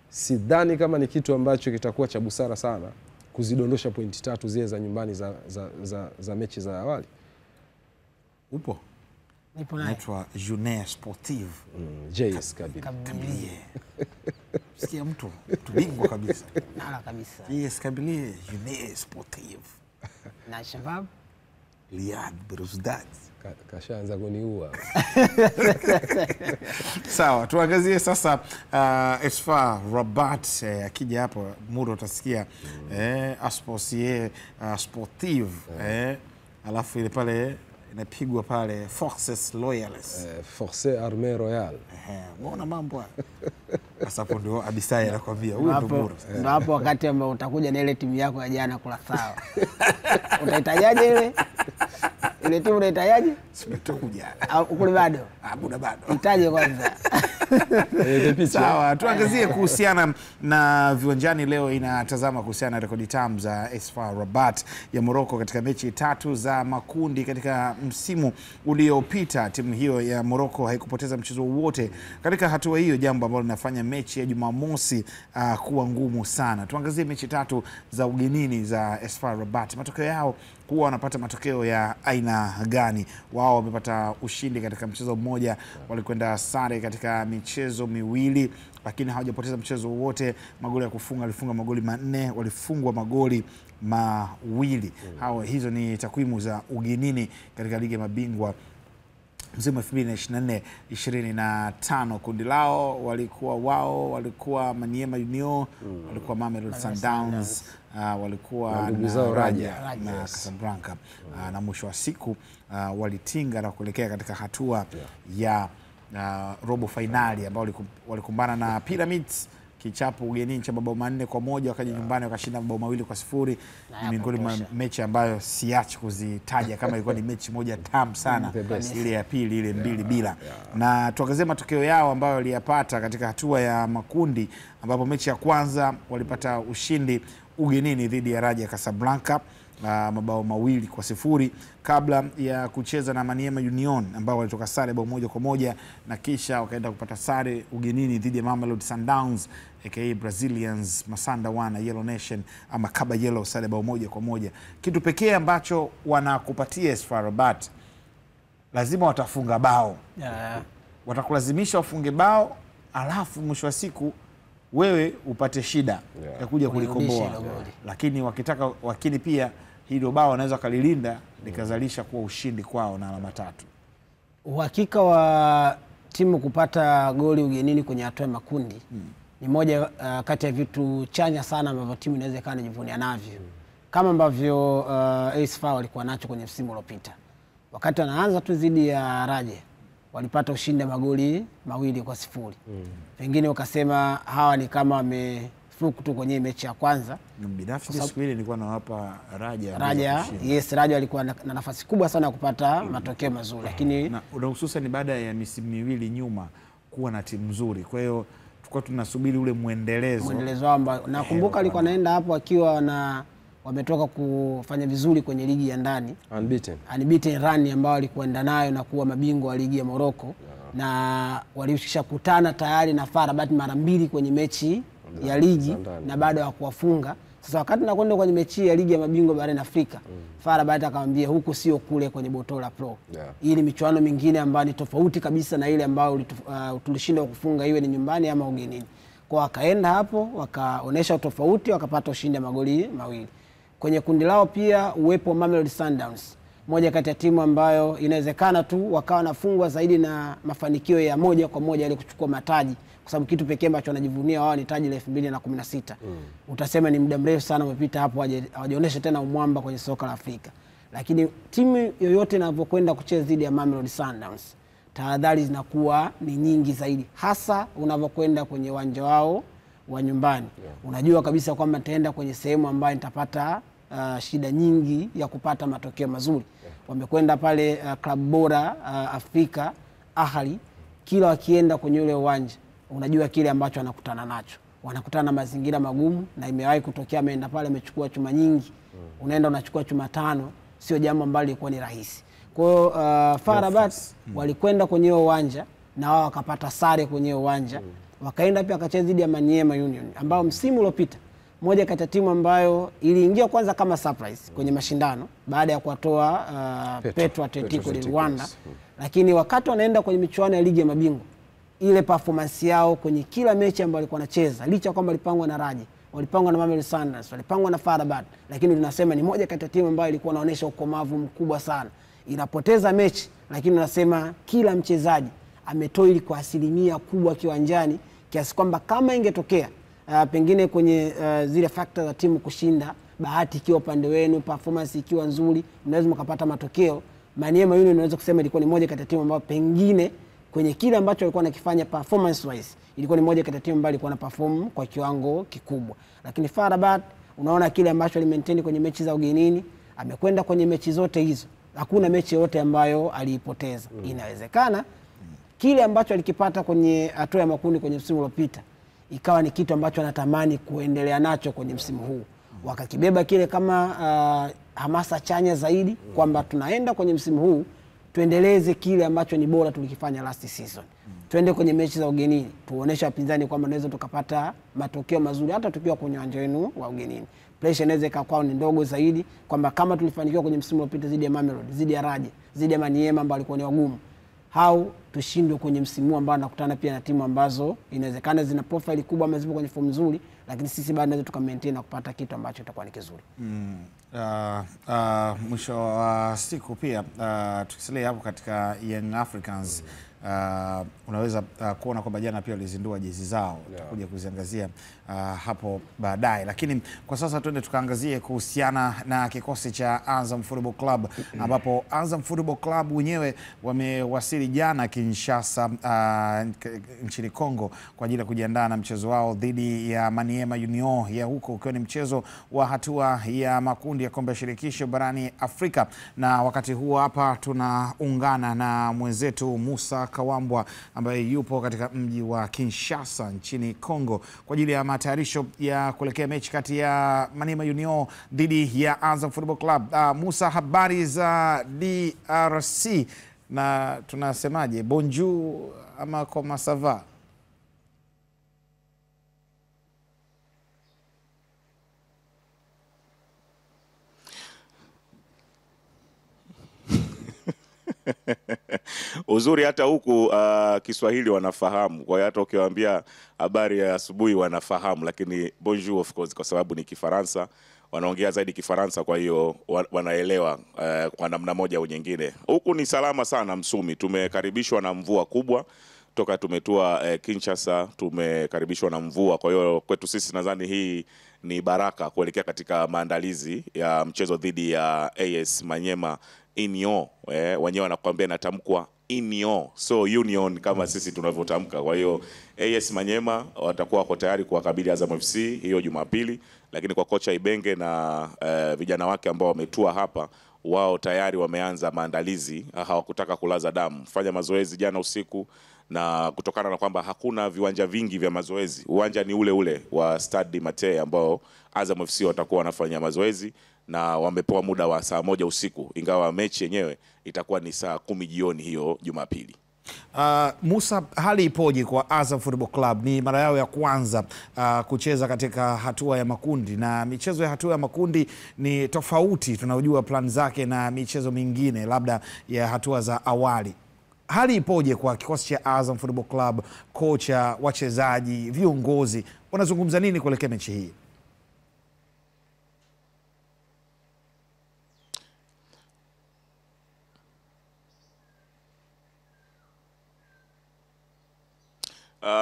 sidhani kama ni kitu ambacho kitakuwa cha busara sana kuzidondosha pointi 3 zile za nyumbani za mechi za awali? Upo? Nipo naye. Naitwa Jeunesse Sportive. JS Kabylie. Kabylie. Sikia mtu bingwa kabisa. Nala kabisa. JS Kabylie, Jeunesse Sportive. Na Shabab Riyad Belouizdad. Kashaanza kuniua. Sawa, tuangazie sasa FAR Rabat akija hapo muda utasikia Association Sportive alafu ile pale inapigwa pale Forces Loyales. Forces Armées Royales. Unaona mambo sasa hapo ndio Abisai anakuambia huyo ndio bora. Ndio hapo wakati ambao utakuja na ile timu yako ya jana kula sawa. Utahitajaje ile timu unahitajaje? Simekuja. Ukule bado? Bado. Itaje kwanza. Sawa, tuangazie kuhusiana na viwanjani leo inatazama kuhusiana na rekodi tamu za FAR Rabat ya Morocco katika mechi 3 za makundi katika msimu uliopita. Timu hiyo ya Morocco haikupoteza mchezo wowote katika hatua hiyo, jambo ambalo linafanya mechi ya Jumamosi kuwa ngumu sana. Tuangazie mechi 3 za ugenini za FAR Rabat. Matokeo yao huwa wanapata matokeo ya aina gani? Wao wamepata ushindi katika mchezo mmoja, walikwenda sare katika michezo miwili, lakini hawajapoteza mchezo wowote. Magoli ya kufunga, walifunga magoli 4, walifungwa magoli mawili. Hizo ni takwimu za ugenini katika ligi ya mabingwa msimu 2024-25. Kundi lao walikuwa Maniema Union, walikuwa Mamelodi Sundowns, walikuwa na Raja na Casablanca, na mwisho wa siku walitinga na kuelekea katika hatua ya robo finali ambao walikumbana na Pyramids kichapo ugenini cha mabao 4-1, wakaja nyumbani wakashinda mabao 2-0. Miongoni mwa mechi ambayo siachi kuzitaja kama ilikuwa ni mechi moja tamu sana, ile ya pili ile 2-2. Na tuangazie matokeo yao ambayo waliyapata katika hatua ya makundi, ambapo mechi ya kwanza walipata ushindi ugenini dhidi ya Raja Casablanca mabao 2-0 kabla ya kucheza na Maniema Union ambao walitoka sare bao 1-1, na kisha wakaenda kupata sare ugenini dhidi ya Mamelodi Sundowns aka Brazilians Masanda Wana Yellow Nation ama Kaba Yellow, sare bao 1-1. Kitu pekee ambacho wanakupatia FAR Rabat, lazima watafunga bao. Watakulazimisha wafunge bao, alafu mwisho wa siku wewe upate shida ya kuja kulikomboa. Lakini pia hilo bao wanaweza kalilinda likazalisha kuwa ushindi kwao na alama 3. Uhakika wa timu kupata goli ugenini kwenye hatua ya makundi ni moja kati ya vitu chanya sana ambavyo timu inaweza ikawa inajivunia navyo, kama ambavyo FAR walikuwa nacho kwenye msimu uliopita. Wakati wanaanza tu dhidi ya Raja walipata ushindi wa magoli 2-0. Pengine ukasema hawa ni kama wamefuku tu kwenye mechi ya kwanza. Binafsi siku ile nilikuwa nawapa Raja. Raja walikuwa na nafasi kubwa sana ya kupata matokeo mazuri, lakini na hususan baada ya misimu miwili nyuma kuwa na timu nzuri. Kwa hiyo tulikuwa tunasubiri ule muendelezo ambao nakumbuka alikuwa anaenda hapo akiwa wametoka kufanya vizuri kwenye ligi ya ndani, unbeaten run ambao walikuenda nayo na kuwa mabingwa wa ligi ya Morocco, na walishikisha kutana tayari na FAR Rabat mara 2 kwenye mechi ya ligi na bado hawakuwafunga. Sasa wakati nakwenda kwenye mechi ya ligi ya mabingwa barani Afrika, FAR Rabat akamwambia huku sio kule kwenye Botola Pro. Hii ni michuano mingine ambayo ni tofauti kabisa na ile ambayo tulishindwa kufunga, iwe ni nyumbani ama ugenini. Kwa wakaenda hapo wakaonesha tofauti, wakapata ushindi wa magoli 2. Kwenye kundi lao pia uwepo wa Mamelodi Sundowns, moja kati ya timu ambayo inawezekana tu wakawa nafungwa zaidi na mafanikio ya moja kwa moja ili kuchukua mataji, kwa sababu kitu pekee ambacho wanajivunia wao ni taji la 2016. Utasema ni muda mrefu sana umepita hapo hawajaonesha tena umwamba kwenye soka la Afrika. Lakini timu yoyote inapokwenda kucheza dhidi ya Mamelodi Sundowns, tahadhari zinakuwa ni nyingi zaidi, hasa unapokwenda kwenye uwanja wao wa nyumbani. Unajua kabisa kwamba nitaenda kwenye sehemu ambayo nitapata shida nyingi ya kupata matokeo mazuri. Wamekwenda pale klabu bora Afrika Ahli, kila wakienda kwenye ule uwanja unajua kile ambacho wanakutana nacho. Wanakutana na mazingira magumu, na imewahi kutokea ameenda pale amechukua chuma nyingi. Unaenda unachukua chuma 5, sio jambo ambalo lilikuwa ni rahisi. Kwa hiyo FAR Rabat walikwenda kwenye uwanja na wao wakapata sare kwenye uwanja. Wakaenda pia wakacheza dhidi ya Maniema Union ambao msimu uliopita moja kati ya timu ambayo iliingia kwanza kama surprise kwenye mashindano baada ya kuwatoa Petro Atletico de Luanda, lakini wakati wanaenda kwenye michuano ya ligi ya mabingwa, ile performance yao kwenye kila mechi ambayo walikuwa wanacheza, licha kwamba walipangwa na Raja, walipangwa na Mamelodi Sundowns, walipangwa na FAR Rabat, lakini tunasema ni moja kati ya timu ambayo ilikuwa inaonyesha ukomavu mkubwa sana. Inapoteza mechi, lakini tunasema kila mchezaji ametoa kwa asilimia kubwa kiwanjani, kiasi kwamba kama ingetokea pengine kwenye zile factors za timu kushinda, bahati ikiwa upande wenu, performance ikiwa nzuri, mnaweza mkapata matokeo. Maniema Union unaweza kusema ilikuwa ni moja kati ya timu ambayo pengine kwenye kile ambacho walikuwa nakifanya performance wise, ilikuwa ni moja kati ya timu ambayo ilikuwa na perform kwa kiwango kikubwa. Lakini FAR Rabat, unaona kile ambacho alimaintain kwenye mechi za ugenini, amekwenda kwenye mechi zote hizo, hakuna mechi yote ambayo aliipoteza. Inawezekana kile ambacho alikipata kwenye hatua ya makundi kwenye msimu uliopita ikawa ni kitu ambacho anatamani kuendelea nacho kwenye msimu huu. Wakakibeba kile kama hamasa chanya zaidi, kwamba tunaenda kwenye msimu huu tuendeleze kile ambacho ni bora tulikifanya last season. Tuende kwenye mechi za ugenini, tuoneshe wapinzani kwamba tunaweza tukapata matokeo mazuri hata tukiwa kwenye uwanja wenu wa ugenini. Pressure inaweza ikawa ni ndogo zaidi, kwamba kama tulifanikiwa kwenye msimu uliopita zidi ya Mamelodi, zidi ya Raja, zidi ya Maniema ambao walikuwa ni wagumu, hao tushindwe kwenye msimu ambao nakutana pia na timu ambazo inawezekana zina profile kubwa, ama zipo kwenye form nzuri, lakini sisi bado tunaweza tukamaintain na kupata kitu ambacho kitakuwa ni kizuri. Mwisho wa siku pia tukisalia hapo katika Young Africans, unaweza kuona kwamba jana pia walizindua jezi zao, tutakuja kuziangazia hapo baadaye, lakini kwa sasa twende tukaangazie kuhusiana na kikosi cha Azam Football Club, ambapo Azam Football Club wenyewe wamewasili jana Kinshasa nchini Kongo kwa ajili ya kujiandaa na mchezo wao dhidi ya Maniema Union ya huko, ukiwa ni mchezo wa hatua ya makundi ya kombe la shirikisho barani Afrika. Na wakati huo hapa tunaungana na mwenzetu Musa Kawambwa ambaye yupo katika mji wa Kinshasa nchini Kongo kwa ajili ya matayarisho ya kuelekea mechi kati ya Maniema Union dhidi ya Azam Football Club. Musa, habari za DRC na tunasemaje, bonjour ama comment ça va? Uzuri hata huku Kiswahili wanafahamu, kwa hiyo hata ukiwaambia habari ya asubuhi wanafahamu, lakini bonjour of course kwa sababu ni Kifaransa, wanaongea zaidi Kifaransa, kwa hiyo wanaelewa kwa namna moja au nyingine. Huku ni salama sana Msumi, tumekaribishwa na mvua kubwa toka tumetua Kinshasa, tumekaribishwa na mvua, kwa hiyo kwetu sisi nadhani hii ni baraka kuelekea katika maandalizi ya mchezo dhidi ya AS Maniema Union. Wenyewe wanakuambia natamkwa Union, so Union kama sisi tunavyotamka. Kwa hiyo AS Maniema watakuwa wako tayari kuwakabili Azam FC hiyo Jumapili, lakini kwa kocha Ibenge na vijana wake ambao wametua hapa, wao tayari wameanza maandalizi, hawakutaka kulaza damu. Fanya mazoezi jana usiku, na kutokana na kwamba hakuna viwanja vingi vya mazoezi, uwanja ni ule ule wa Stade Mate ambao Azam FC watakuwa wanafanya mazoezi, na wamepewa muda wa saa 1 usiku, ingawa mechi yenyewe itakuwa ni saa 10 jioni hiyo Jumapili. Musa, hali ipoje kwa Azam Football Club? Ni mara yao ya kwanza kucheza katika hatua ya makundi, na michezo ya hatua ya makundi ni tofauti, tunajua plan zake na michezo mingine labda ya hatua za awali. Hali ipoje kwa kikosi cha Azam Football Club, kocha, wachezaji, viongozi, wanazungumza nini kuelekea mechi hii?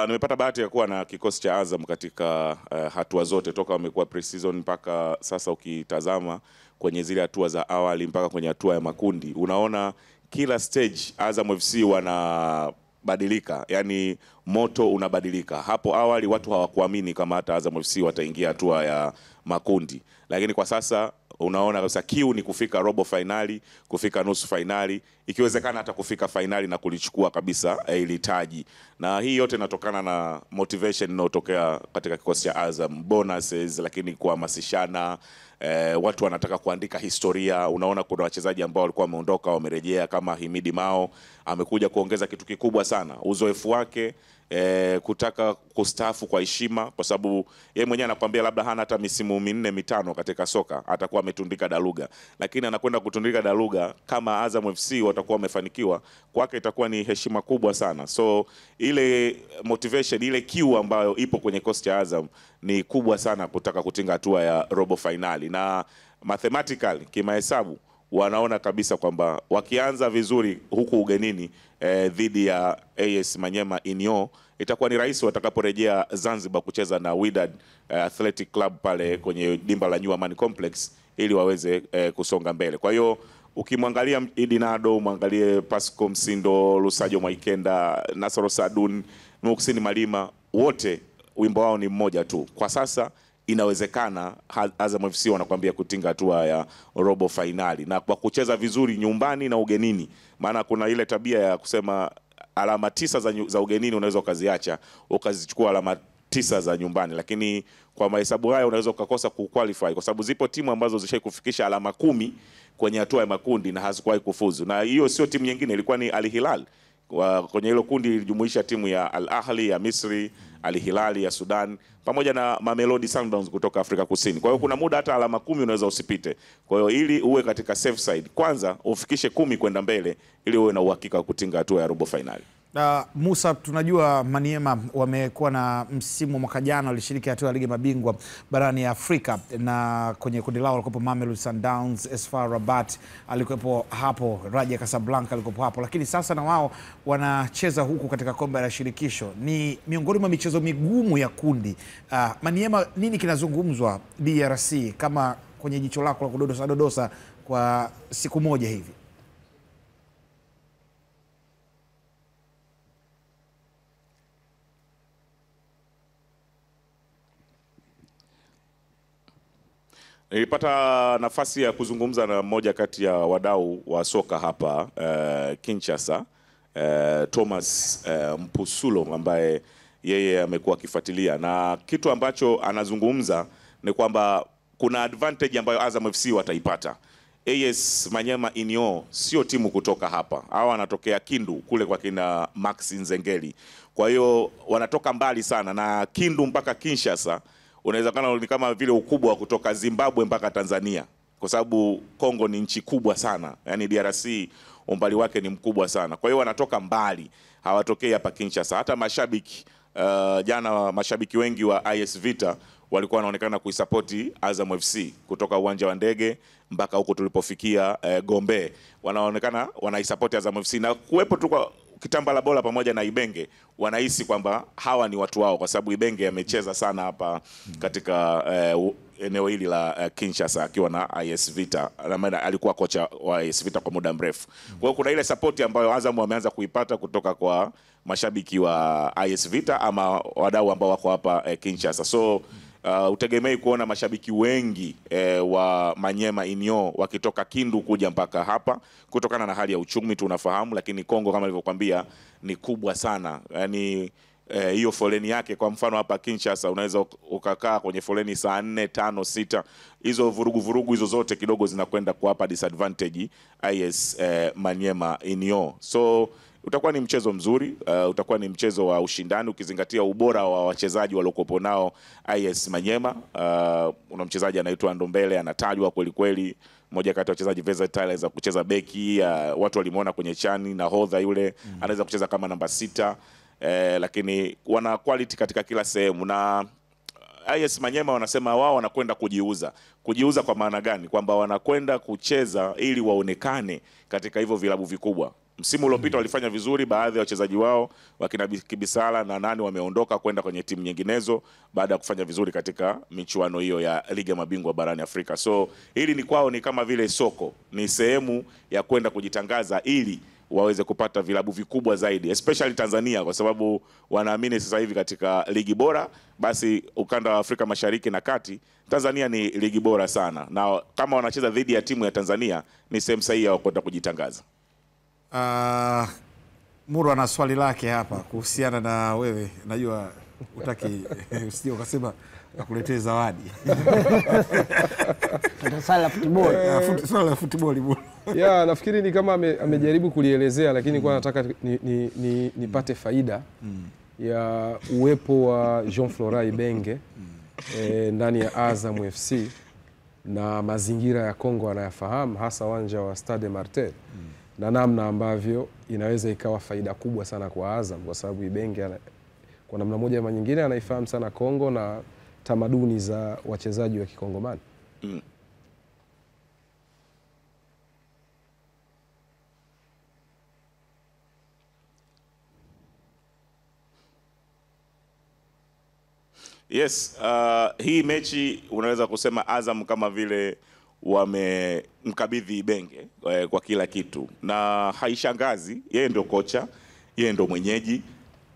Nimepata bahati ya kuwa na kikosi cha Azam katika hatua zote toka wamekuwa pre-season mpaka sasa. Ukitazama kwenye zile hatua za awali mpaka kwenye hatua ya makundi, unaona kila stage Azam FC wanabadilika, yani moto unabadilika. Hapo awali watu hawakuamini kama hata Azam FC wataingia hatua ya makundi, lakini kwa sasa unaona kabisa kiu ni kufika robo finali, kufika nusu finali, ikiwezekana hata kufika finali na kulichukua kabisa ile taji. Na hii yote inatokana na motivation inayotokea katika kikosi cha Azam, bonuses, lakini kuhamasishana, watu wanataka kuandika historia. Unaona kuna wachezaji ambao walikuwa wameondoka wamerejea, kama Himidi Mao amekuja kuongeza kitu kikubwa sana, uzoefu wake kutaka kustaafu kwa heshima, kwa sababu yeye mwenyewe anakuambia labda hana hata misimu 4-5 katika soka, atakuwa ametundika daluga, lakini anakwenda kutundika daluga. Kama Azam FC watakuwa wamefanikiwa, kwake itakuwa ni heshima kubwa sana. So ile motivation, ile kiu ambayo ipo kwenye kosti ya Azam ni kubwa sana kutaka kutinga hatua ya robo finali, na mathematically, kimahesabu, wanaona kabisa kwamba wakianza vizuri huku ugenini dhidi ya AS Manyema Inyo, itakuwa ni rahisi watakaporejea Zanzibar kucheza na Wydad Athletic Club pale kwenye dimba la New Amani Complex ili waweze kusonga mbele. Kwa hiyo ukimwangalia Idi Nado, mwangalie Pasco Msindo, Lusajo Mwaikenda, Nasoro Sadun, Muksini Malima, wote wimbo wao ni mmoja tu. Kwa sasa inawezekana Azam FC wanakuambia kutinga hatua ya robo finali, na kwa kucheza vizuri nyumbani na ugenini. Maana kuna ile tabia ya kusema alama 9 za ugenini unaweza ukaziacha ukazichukua alama 9 za nyumbani, lakini kwa mahesabu haya unaweza ukakosa kuqualify, kwa sababu zipo timu ambazo zishai kufikisha alama 10 kwenye hatua ya makundi na hazikuwahi kufuzu, na hiyo sio timu nyingine, ilikuwa ni Al Hilal. Kwenye hilo kundi ilijumuisha timu ya Al Ahli ya Misri, Al Hilal ya Sudan, pamoja na Mamelodi Sundowns kutoka Afrika Kusini. Kwa hiyo kuna muda hata alama 10 unaweza usipite. Kwa hiyo ili uwe katika safe side, kwanza ufikishe 10 kwenda mbele ili uwe na uhakika wa kutinga hatua ya robo finali. Musa, tunajua Maniema wamekuwa na msimu mwaka jana walishiriki hatua ya ligi mabingwa barani Afrika, na kwenye kundi lao walikuwa Mamelodi Sundowns, AS FAR Rabat alikuwepo hapo, Raja Casablanca alikuwepo hapo, lakini sasa na wao wanacheza huku katika kombe la shirikisho. Ni miongoni mwa michezo migumu ya kundi. Maniema, nini kinazungumzwa DRC kama kwenye jicho lako la kudodosa kwa siku moja hivi? Nilipata nafasi ya kuzungumza na mmoja kati ya wadau wa soka hapa Kinshasa, Thomas Mpusulo, ambaye yeye amekuwa akifuatilia, na kitu ambacho anazungumza ni kwamba kuna advantage ambayo Azam FC wataipata. AS Manyema Inyo sio timu kutoka hapa, hao wanatokea Kindu kule kwa kina Max Nzengeli. Kwa hiyo wanatoka mbali sana, na Kindu mpaka Kinshasa unaweza kana ni kama vile ukubwa wa kutoka Zimbabwe mpaka Tanzania, kwa sababu Kongo ni nchi kubwa sana, yani DRC umbali wake ni mkubwa sana. Kwa hiyo wanatoka mbali, hawatokei hapa Kinshasa. Hata mashabiki jana, mashabiki wengi wa AS Vita walikuwa wanaonekana kuisapoti Azam FC kutoka uwanja wa ndege mpaka huko tulipofikia Gombe, wanaonekana wanaisapoti Azam FC, na kuwepo tu kwa Kitambala Bola pamoja na Ibenge wanahisi kwamba hawa ni watu wao, kwa sababu Ibenge amecheza sana hapa katika eneo hili la Kinshasa akiwa na AS Vita, alikuwa kocha wa AS Vita kwa muda mrefu. Kwa hiyo kuna ile support ambayo Azam wameanza kuipata kutoka kwa mashabiki wa AS Vita ama wadau ambao wako hapa Kinshasa. So utegemei kuona mashabiki wengi wa Manyema Inyo wakitoka Kindu kuja mpaka hapa kutokana na hali ya uchumi tunafahamu, lakini Kongo kama nilivyokuambia ni kubwa sana. Yani hiyo foleni yake, kwa mfano hapa Kinshasa unaweza ukakaa kwenye foleni saa 4, 5, 6. Hizo vurugu hizo zote kidogo zinakwenda kuwapa disadvantage AS Manyema Inyo. So utakuwa ni mchezo mzuri, utakuwa ni mchezo wa ushindani ukizingatia ubora wa wachezaji waliokuwa nao AS Manyema. Una mchezaji anaitwa Ndombele, anatajwa kweli kweli, mmoja kati ya wachezaji versatile za kucheza beki, watu walimuona kwenye chani, na hodha yule anaweza kucheza kama namba 6, lakini wana quality katika kila sehemu. Na AS Manyema wanasema wao wanakwenda kujiuza. Kujiuza kwa maana gani? Kwamba wanakwenda kucheza ili waonekane katika hivyo vilabu vikubwa. Msimu uliopita walifanya vizuri, baadhi ya wachezaji wao wakina Kibisala na nani wameondoka kwenda kwenye timu nyinginezo baada ya kufanya vizuri katika michuano hiyo ya Ligi ya Mabingwa barani Afrika. So hili ni kwao ni kama vile soko, ni sehemu ya kwenda kujitangaza ili waweze kupata vilabu vikubwa zaidi, especially Tanzania, kwa sababu wanaamini sasa hivi katika ligi bora, basi ukanda wa Afrika Mashariki na Kati, Tanzania ni ligi bora sana, na kama wanacheza dhidi ya timu ya Tanzania ni sehemu sahihi ya kwenda kujitangaza. Muru ana swali lake hapa kuhusiana na wewe, najua utaki usije ukasema nakuletea zawadi. Swala la football. Swala la football Muru. Ya, nafikiri ni kama amejaribu kulielezea, lakini kwa nataka nipate faida ya uwepo wa Jean Florent Ibenge ndani ya Azam FC na mazingira ya Kongo anayafahamu, hasa uwanja wa Stade Martyr na namna ambavyo inaweza ikawa faida kubwa sana kwa Azam, kwa sababu Ibenge kwa namna moja ama nyingine anaifahamu sana Kongo na tamaduni za wachezaji wa Kikongomani. Yes, hii mechi unaweza kusema Azam kama vile wamemkabidhi Ibenge kwa kila kitu, na haishangazi. Yeye ndio kocha, yeye ndio mwenyeji,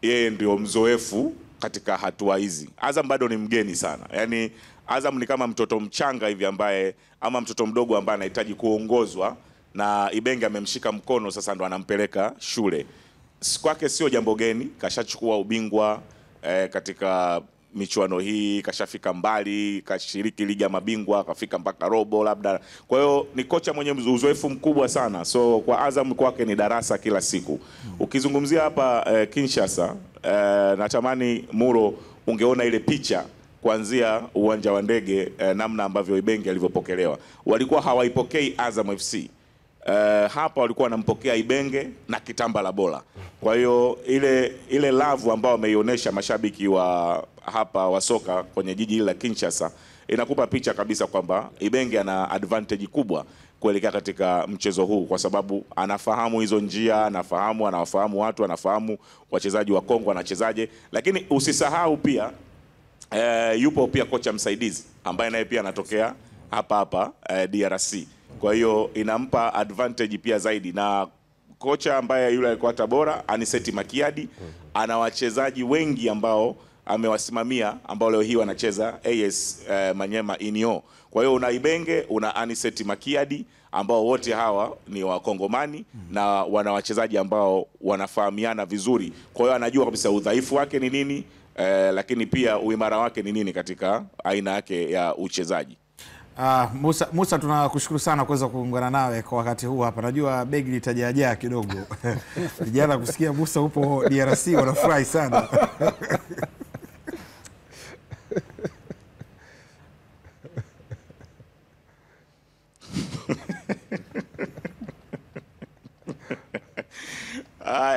yeye ndio mzoefu katika hatua hizi. Azam bado ni mgeni sana, yani Azam ni kama mtoto mchanga hivi ambaye, ama mtoto mdogo ambaye anahitaji kuongozwa, na Ibenge amemshika mkono sasa ndo anampeleka shule. Kwake sio jambo geni, kashachukua ubingwa katika michuano hii, kashafika mbali, kashiriki ligi ya mabingwa, kafika mpaka robo labda. Kwa hiyo ni kocha mwenye uzoefu mkubwa sana. So kwa Azam kwake ni darasa kila siku. Ukizungumzia hapa Kinshasa, natamani Muro ungeona ile picha kuanzia uwanja wa ndege, namna ambavyo Ibenge alivyopokelewa. Walikuwa hawaipokei Azam FC. Hapa walikuwa wanampokea Ibenge na kitamba la bola. Kwa hiyo ile love ambao wameionyesha mashabiki wa hapa wa soka kwenye jiji la Kinshasa inakupa picha kabisa kwamba Ibenge ana advantage kubwa kuelekea katika mchezo huu, kwa sababu anafahamu hizo njia, anawafahamu watu, anafahamu wachezaji wa Kongo wanachezaje. Lakini usisahau pia yupo pia kocha msaidizi ambaye naye pia anatokea hapa DRC. Kwa hiyo inampa advantage pia zaidi, na kocha ambaye yule alikuwa Tabora, Aniseti Makiadi, ana wachezaji wengi ambao amewasimamia ambao leo hii wanacheza AS Manyema Inyo. Kwa hiyo una Ibenge, una Aniseti Makiadi ambao wote hawa ni Wakongomani na wana wachezaji ambao wanafahamiana vizuri. Kwa hiyo anajua kabisa udhaifu wake ni nini, lakini pia uimara wake ni nini katika aina yake ya uchezaji. Musa, tunakushukuru sana kuweza kuungana nawe kwa wakati huu hapa. Najua begi litajajaa kidogo. Vijana kusikia Musa upo DRC wanafurahi sana.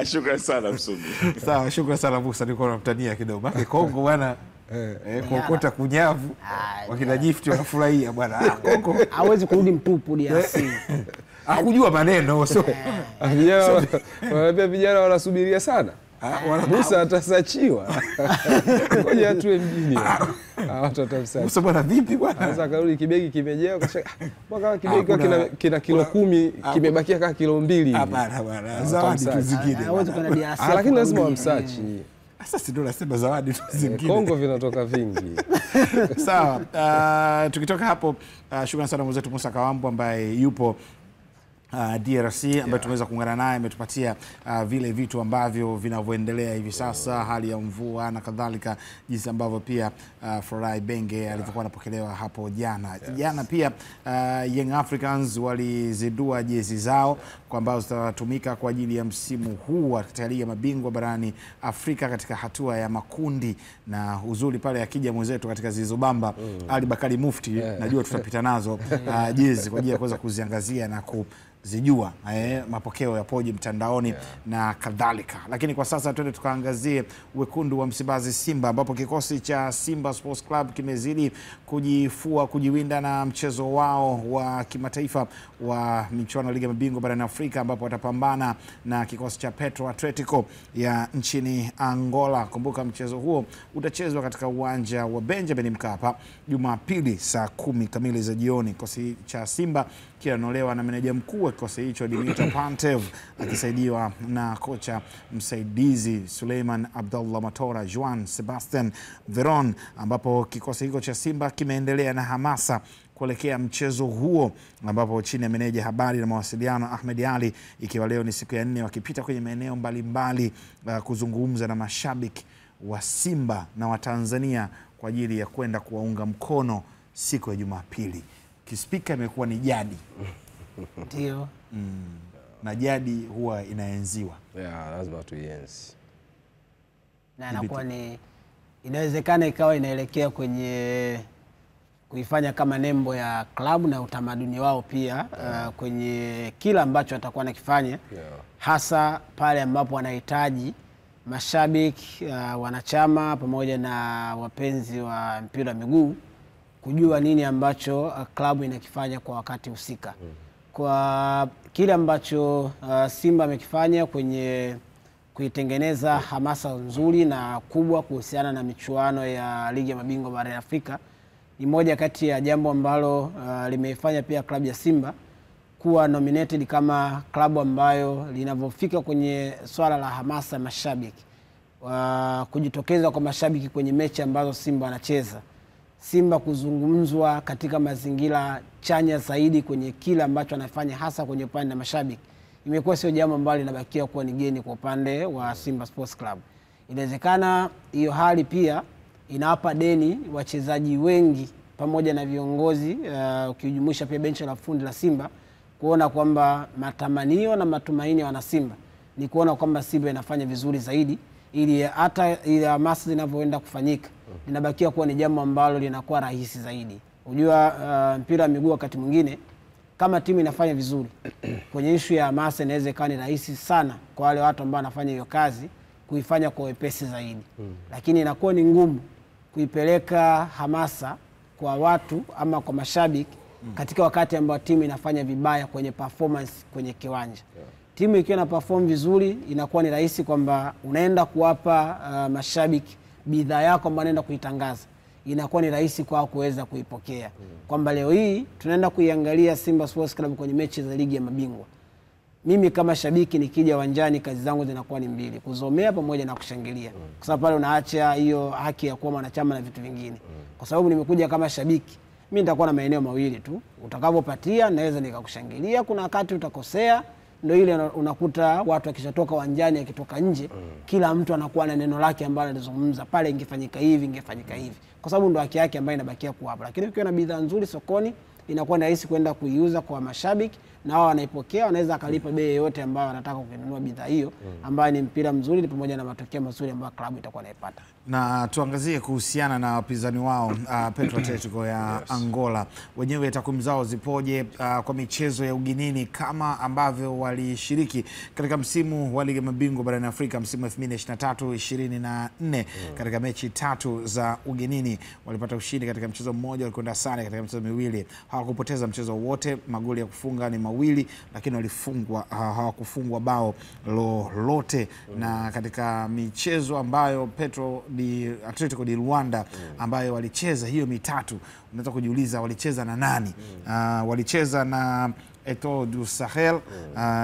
Shukrani sana Msumi. Sawa, shukrani sana Musa, niko namtania kidogo. Baki Kongo bwana. Kuokota kunyavu wakina Gift wanafurahia bwana. Kongo hawezi kurudi mtupu DRC. Hakujua maneno sio. Vijana wanasubiria sana. Musa atasachiwa. Ngoja atue mjini. Watu watamsachi. Musa bwana vipi bwana? Sasa karudi kibegi kimejea mpaka kibegi kina kilo 10 kimebakia kama kilo 2. Hapana bwana. Zawadi tu zingine. Hawezi kwenda DRC. Lakini lazima wamsachi. Sasa si ndio nasema zawadi tu zingine. Kongo vinatoka vingi. Sawa, tukitoka hapo, shukrani sana mwenzetu Musa Kawambo ambaye yupo DRC ambaye tumeweza kuungana naye, ametupatia vile vitu ambavyo vinavyoendelea hivi sasa, hali ya mvua na kadhalika, jinsi ambavyo pia Florent Ibenge alivyokuwa anapokelewa hapo jana. Jana pia Young Africans walizidua jezi zao kwa ambazo zitatumika kwa ajili ya msimu huu wa ligi ya mabingwa barani Afrika katika hatua ya makundi, na uzuri pale akija mwenzetu katika Zilizobamba Ali Bakari Mufti, najua tutapita nazo jezi kwa ajili ya kuweza kuziangazia na zijua mapokeo yapoje mtandaoni na kadhalika. Lakini kwa sasa twende tukaangazie wekundu wa Msimbazi Simba, ambapo kikosi cha Simba Sports Club kimezidi kujiwinda na mchezo wao wa kimataifa wa michuano ya ligi ya mabingwa barani Afrika, ambapo watapambana na kikosi cha Petro Atletico ya nchini Angola. Kumbuka mchezo huo utachezwa katika uwanja wa Benjamin Mkapa Jumapili saa 10 kamili za jioni. Kikosi cha Simba kinanolewa na meneja mkuu wa kikosi hicho Dimitar Pantev akisaidiwa na kocha msaidizi Suleiman Abdullah Matora, Juan Sebastian Veron, ambapo kikosi hicho cha Simba kimeendelea na hamasa kuelekea mchezo huo, ambapo chini ya meneja habari na mawasiliano Ahmed Ali, ikiwa leo ni siku ya 4 wakipita kwenye maeneo mbalimbali kuzungumza na mashabiki wa Simba na wa Tanzania kwa ajili ya kwenda kuwaunga mkono siku ya Jumapili. Kispika imekuwa ni jadi. Ndio. Na jadi huwa inaenziwa. Lazima tuienzi. na inakuwa ni inawezekana ikawa inaelekea kwenye kuifanya kama nembo ya klabu na utamaduni wao pia kwenye kila ambacho atakuwa anakifanya, hasa pale ambapo wanahitaji mashabiki, wanachama pamoja na wapenzi wa mpira wa miguu kujua nini ambacho klabu inakifanya kwa wakati husika. Kwa kile ambacho Simba amekifanya kwenye kuitengeneza hamasa nzuri na kubwa kuhusiana na michuano ya ligi ya mabingwa barani Afrika, ni moja kati ya jambo ambalo limeifanya pia klabu ya Simba kuwa nominated kama klabu ambayo linavyofika kwenye swala la hamasa ya mashabiki, kujitokeza kwa mashabiki kwenye mechi ambazo Simba anacheza, Simba kuzungumzwa katika mazingira chanya zaidi kwenye kila ambacho anafanya, hasa kwenye upande wa mashabiki, imekuwa sio jambo ambalo linabakia kuwa ni geni kwa upande wa Simba Sports Club. Inawezekana hiyo hali pia inawapa deni wachezaji wengi pamoja na viongozi, ukijumuisha pia benchi la fundi la Simba, kuona kwamba matamanio na matumaini ya wana Simba ni kuona kwamba Simba inafanya vizuri zaidi, ili hata ile hamasa zinavyoenda kufanyika linabakia kuwa ni jambo ambalo linakuwa rahisi zaidi. Unajua mpira wa miguu wakati mwingine kama timu inafanya vizuri kwenye issue ya hamasa, inaweza ikawa ni rahisi sana kwa wale watu ambao wanafanya hiyo kazi kuifanya kwa wepesi zaidi. Lakini inakuwa ni ngumu kuipeleka hamasa kwa watu ama kwa mashabiki katika wakati ambao timu inafanya vibaya kwenye performance kwenye kiwanja. Timu ikiwa na perform vizuri, inakuwa ni rahisi kwamba unaenda kuwapa mashabiki bidhaa yako ambayo unaenda kuitangaza. Inakuwa ni rahisi kwao kuweza kuipokea. Kwamba leo hii tunaenda kuiangalia Simba Sports Club kwenye mechi za ligi ya mabingwa. Mimi kama shabiki nikija uwanjani, kazi zangu zinakuwa ni mbili: kuzomea pamoja na kushangilia. Kwa sababu pale unaacha hiyo haki ya kuwa mwanachama na vitu vingine. Kwa sababu nimekuja kama shabiki, mimi nitakuwa na maeneo mawili tu. Utakapopatia naweza nikakushangilia, kuna wakati utakosea, ndio ile unakuta watu wakishatoka uwanjani, akitoka nje, kila mtu anakuwa na neno lake ambalo anazungumza, pale ingefanyika hivi, ingefanyika hivi. Kwa sababu ndio haki yake ambayo inabakia kuwa hapo. Lakini ukiwa na bidhaa nzuri sokoni, inakuwa ni rahisi kwenda kuiuza kwa mashabiki, na wao wanaipokea, wanaweza akalipa bei yote ambayo wanataka kununua bidhaa hiyo, ambayo ni mpira mzuri pamoja na matokeo mazuri ambayo klabu itakuwa inaipata. Na tuangazie kuhusiana na wapinzani wao Petro Atletico ya Angola. Wenyewe takwimu zao zipoje kwa michezo ya ugenini, kama ambavyo walishiriki katika msimu wa ligi ya mabingwa barani Afrika msimu 2023-24? Katika mechi 3 za ugenini walipata ushindi katika mchezo mmoja, walikwenda sare katika mchezo miwili. Hawakupoteza mchezo wote, magoli ya kufunga ni mawili, lakini hawakufungwa bao lolote. Na katika michezo ambayo Atletico di Luanda ambayo walicheza hiyo mitatu, unaweza kujiuliza walicheza na nani? Walicheza na Etoile du Sahel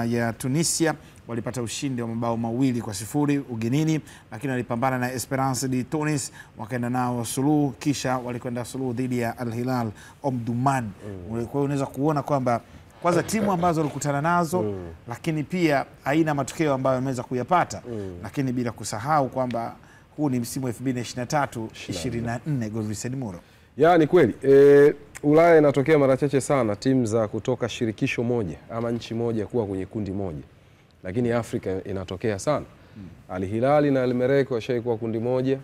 ya Tunisia, walipata ushindi wa mabao 2-0 ugenini, lakini walipambana na Esperance de Tunis, wakaenda nao suluhu, kisha walikwenda suluhu dhidi ya Al Hilal Omdurman. Kwa hiyo unaweza kuona kwamba kwanza timu ambazo walikutana nazo, lakini pia aina matokeo ambayo wameweza kuyapata, lakini bila kusahau kwamba huu ni msimu 2023-24. Godfrey Muro. Ya, ni kweli. Ulaya inatokea mara chache sana timu za kutoka shirikisho moja ama nchi moja kuwa kwenye kundi moja. Lakini Afrika inatokea sana. Al Hilal na Al Merreikh washaikuwa kundi moja.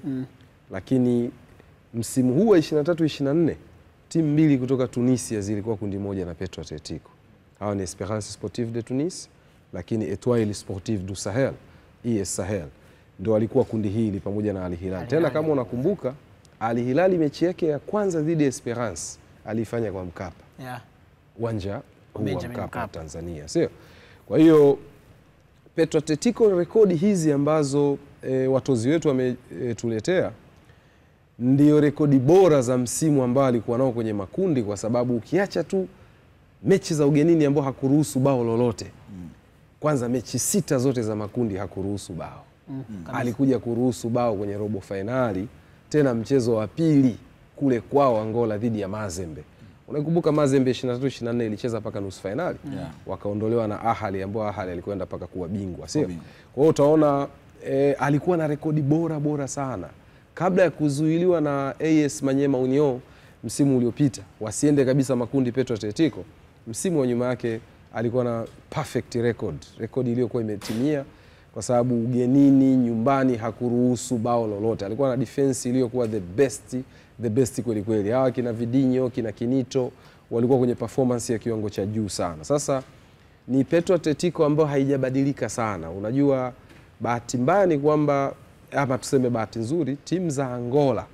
Lakini msimu huu wa 23-24 timu mbili kutoka Tunisia zilikuwa kundi moja na Petro Atletico. Hao ni Esperance Sportive de Tunis, lakini Etoile Sportive du Sahel, ES Sahel, ndio walikuwa kundi hili pamoja na Al Hilal. Tena kama unakumbuka, Al Hilal mechi yake ya kwanza dhidi ya Esperance alifanya kwa Mkapa. Uwanja wa Mkapa Tanzania, sio? Kwa hiyo Petro Atletico, rekodi hizi ambazo watozi wetu wametuletea ndio rekodi bora za msimu ambao alikuwa nao kwenye makundi, kwa sababu ukiacha tu mechi za ugenini ambao hakuruhusu bao lolote. Kwanza mechi 6 zote za makundi hakuruhusu bao. Alikuja kuruhusu bao kwenye robo finali, tena mchezo wa pili kule kwao Angola dhidi ya Mazembe. Unakumbuka Mazembe 23-24 ilicheza paka nusu finali, wakaondolewa na Ahali, ambao Ahali alikwenda paka kuwa bingwa, sio? Kwa hiyo utaona alikuwa na rekodi bora sana. Kabla ya kuzuiliwa na AS Manyema Union msimu uliopita wasiende kabisa makundi Petro Atletico, msimu wa nyuma yake alikuwa na perfect record, rekodi iliyokuwa imetimia, kwa sababu ugenini, nyumbani hakuruhusu bao lolote. Alikuwa na defense iliyokuwa the best kweli kweli. Hawa kina Vidinho, kina Kinito walikuwa kwenye performance ya kiwango cha juu sana. Sasa ni Petro Atletico ambao haijabadilika sana. Unajua bahati mbaya ni kwamba, ama tuseme bahati nzuri, timu za Angola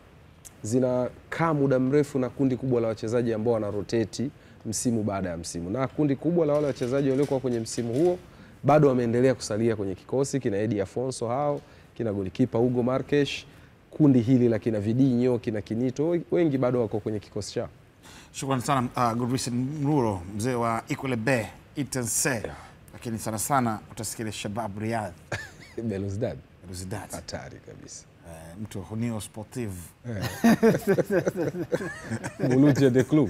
zinakaa muda mrefu na kundi kubwa la wachezaji ambao wana rotate msimu baada ya msimu. Na kundi kubwa la wale wachezaji waliokuwa kwenye msimu huo bado wameendelea kusalia kwenye kikosi. Kina Eddie Afonso hao, kina golikipa Hugo Marques, kundi hili la kina Vidinho, kina Kinito, wengi bado wako kwenye kikosi chao. Shukrani sana Godwin Muro, mzee wa Ikwelebe Itanse. Lakini sana sana utasikia Shabab Riyadh. Belouizdad. Hatari kabisa. Mtu Hunio Sportive. Mulutia de Club.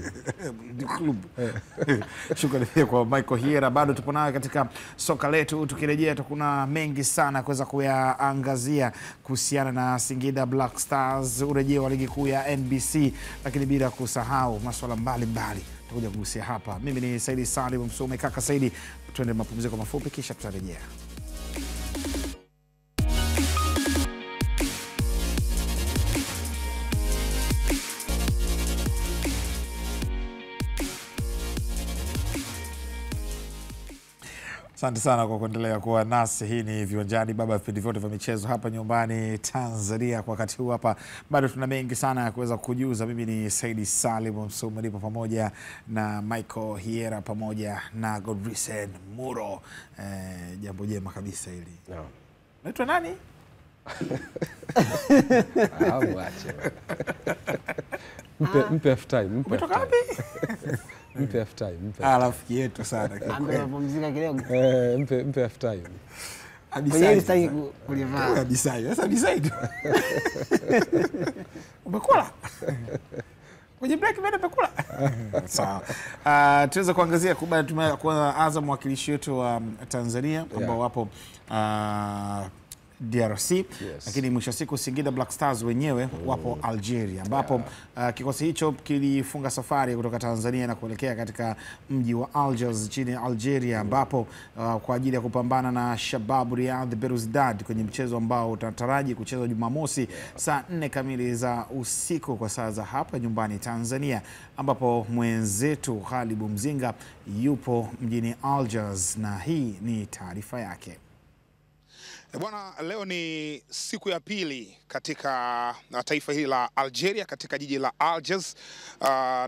Shukrani pia kwa Michael Hiera. Bado tupo nayo katika soka letu. Tukirejea kuna mengi sana kuweza kuyaangazia kuhusiana na Singida Black Stars, urejeo wa ligi kuu ya NBC, lakini bila kusahau masuala mbalimbali tutakuja kugusia hapa. Mimi ni Saidi Salim Msume, kaka Saidi. Tuende mapumziko mafupi kisha tutarejea. Asante sana kwa kuendelea kuwa nasi. Hii ni Viwanjani, baba vipindi vyote vya michezo hapa nyumbani Tanzania. Kwa wakati huu hapa bado tuna mengi sana ya kuweza kujuza. Mimi ni Saidi Salim Msume, nipo pamoja na Michael Hiera pamoja na Godwin Muro. Jambo jema kabisa hili. No. Unaitwa nani? Awache. Mpe half time. Umetoka wapi? Mpe half time. Rafiki yetu sana. Ambaye mapumzika kidogo. Mpe half time. Mwenyewe sitaki kulivaa. Decide. Umekula? Kwenye break bado umekula? Sawa. Tuweza kuangazia kwa Azam, mwakilishi wetu wa Tanzania ambao wapo DRC, lakini mwisho siku Singida Black Stars wenyewe wapo Algeria, ambapo kikosi hicho kilifunga safari kutoka Tanzania na kuelekea katika mji wa Algiers nchini Algeria, ambapo kwa ajili ya kupambana na Shabab Riyadh Belouizdad kwenye mchezo ambao utataraji kuchezwa Jumamosi saa 4 kamili za usiku kwa saa za hapa nyumbani Tanzania, ambapo mwenzetu Khalibu Mzinga yupo mjini Algiers na hii ni taarifa yake. Bwana, leo ni siku ya pili katika taifa hili la Algeria, katika jiji la Algiers,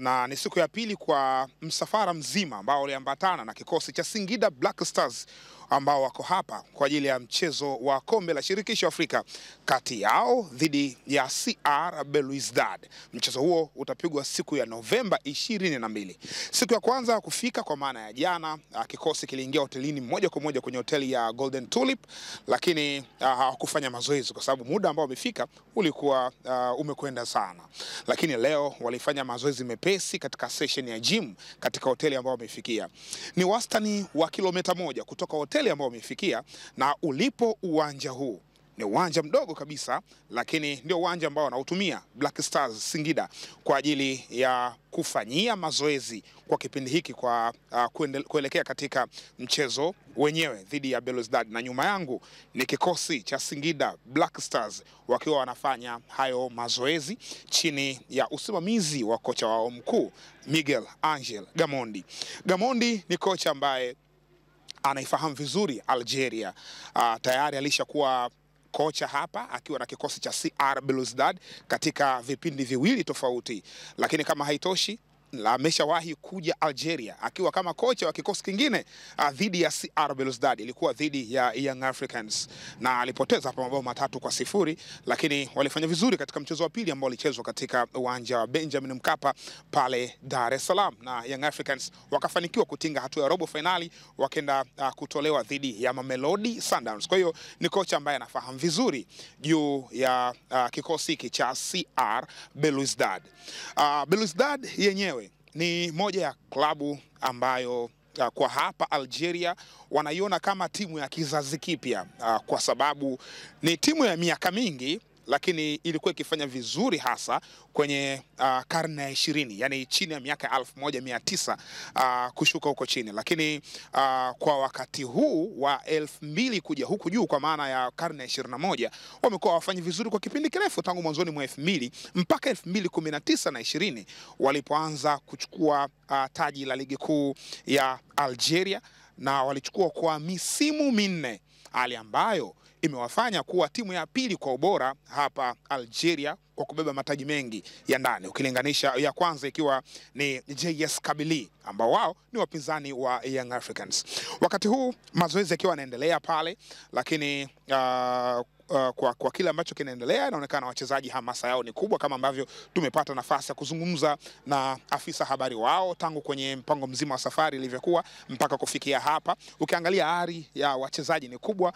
na ni siku ya pili kwa msafara mzima ambao uliambatana na kikosi cha Singida Black Stars ambao wako hapa kwa ajili ya mchezo wa kombe la shirikisho Afrika kati yao dhidi ya CR Belouizdad. Mchezo huo utapigwa siku ya Novemba 22. Siku ya kwanza kufika, kwa maana ya jana, kikosi kiliingia hotelini moja kwa moja kwenye hoteli ya Golden Tulip, lakini hawakufanya mazoezi kwa sababu muda ambao wamefika ulikuwa umekwenda sana. Lakini leo walifanya mazoezi mepesi katika session ya gym katika hoteli ambao wamefikia. Ni wastani wa kilomita 1 kutoka hoteli ambao wamefikia na ulipo uwanja huu. Ni uwanja mdogo kabisa, lakini ndio uwanja ambao wanautumia Black Stars Singida kwa ajili ya kufanyia mazoezi kwa kipindi hiki kwa kuelekea katika mchezo wenyewe dhidi ya Belouizdad. Na nyuma yangu ni kikosi cha Singida Black Stars wakiwa wanafanya hayo mazoezi chini ya usimamizi wa kocha wao mkuu Miguel Angel Gamondi. Gamondi ni kocha ambaye anaifahamu vizuri Algeria. Tayari alishakuwa kocha hapa akiwa na kikosi cha CR Belouizdad katika vipindi viwili tofauti, lakini kama haitoshi ameshawahi kuja Algeria akiwa kama kocha wa kikosi kingine dhidi ya CR Belouizdad, ilikuwa dhidi ya Young Africans na alipoteza hapa mabao 3-0, lakini walifanya vizuri katika mchezo wa pili ambao ulichezwa katika uwanja wa Benjamin Mkapa pale Dar es Salaam, na Young Africans wakafanikiwa kutinga hatua ya robo finali, wakaenda kutolewa dhidi ya Mamelodi Sundowns. Kwa hiyo ni kocha ambaye anafahamu vizuri juu ya kikosi hiki cha CR Belouizdad. Belouizdad yenyewe ni moja ya klabu ambayo kwa hapa Algeria wanaiona kama timu ya kizazi kipya, kwa sababu ni timu ya miaka mingi lakini ilikuwa ikifanya vizuri hasa kwenye karne ya 20, yani chini ya miaka ya 1900 kushuka huko chini. Lakini kwa wakati huu wa 2000 kuja huku juu, kwa maana ya karne ya 21, wamekuwa wafanyi vizuri kwa kipindi kirefu tangu mwanzoni mwa 2000 mpaka 2019 na 20 walipoanza kuchukua taji la ligi kuu ya Algeria, na walichukua kwa misimu minne, hali ambayo imewafanya kuwa timu ya pili kwa ubora hapa Algeria kwa kubeba mataji mengi ya ndani, ukilinganisha ya kwanza ikiwa ni JS Kabylie ambao wao ni wapinzani wa Young Africans. Wakati huu mazoezi yakiwa yanaendelea pale, lakini kwa kile ambacho kinaendelea, inaonekana wachezaji hamasa yao ni kubwa, kama ambavyo tumepata nafasi ya kuzungumza na afisa habari wao tangu kwenye mpango mzima wa safari ilivyokuwa mpaka kufikia hapa. Ukiangalia ari ya wachezaji ni kubwa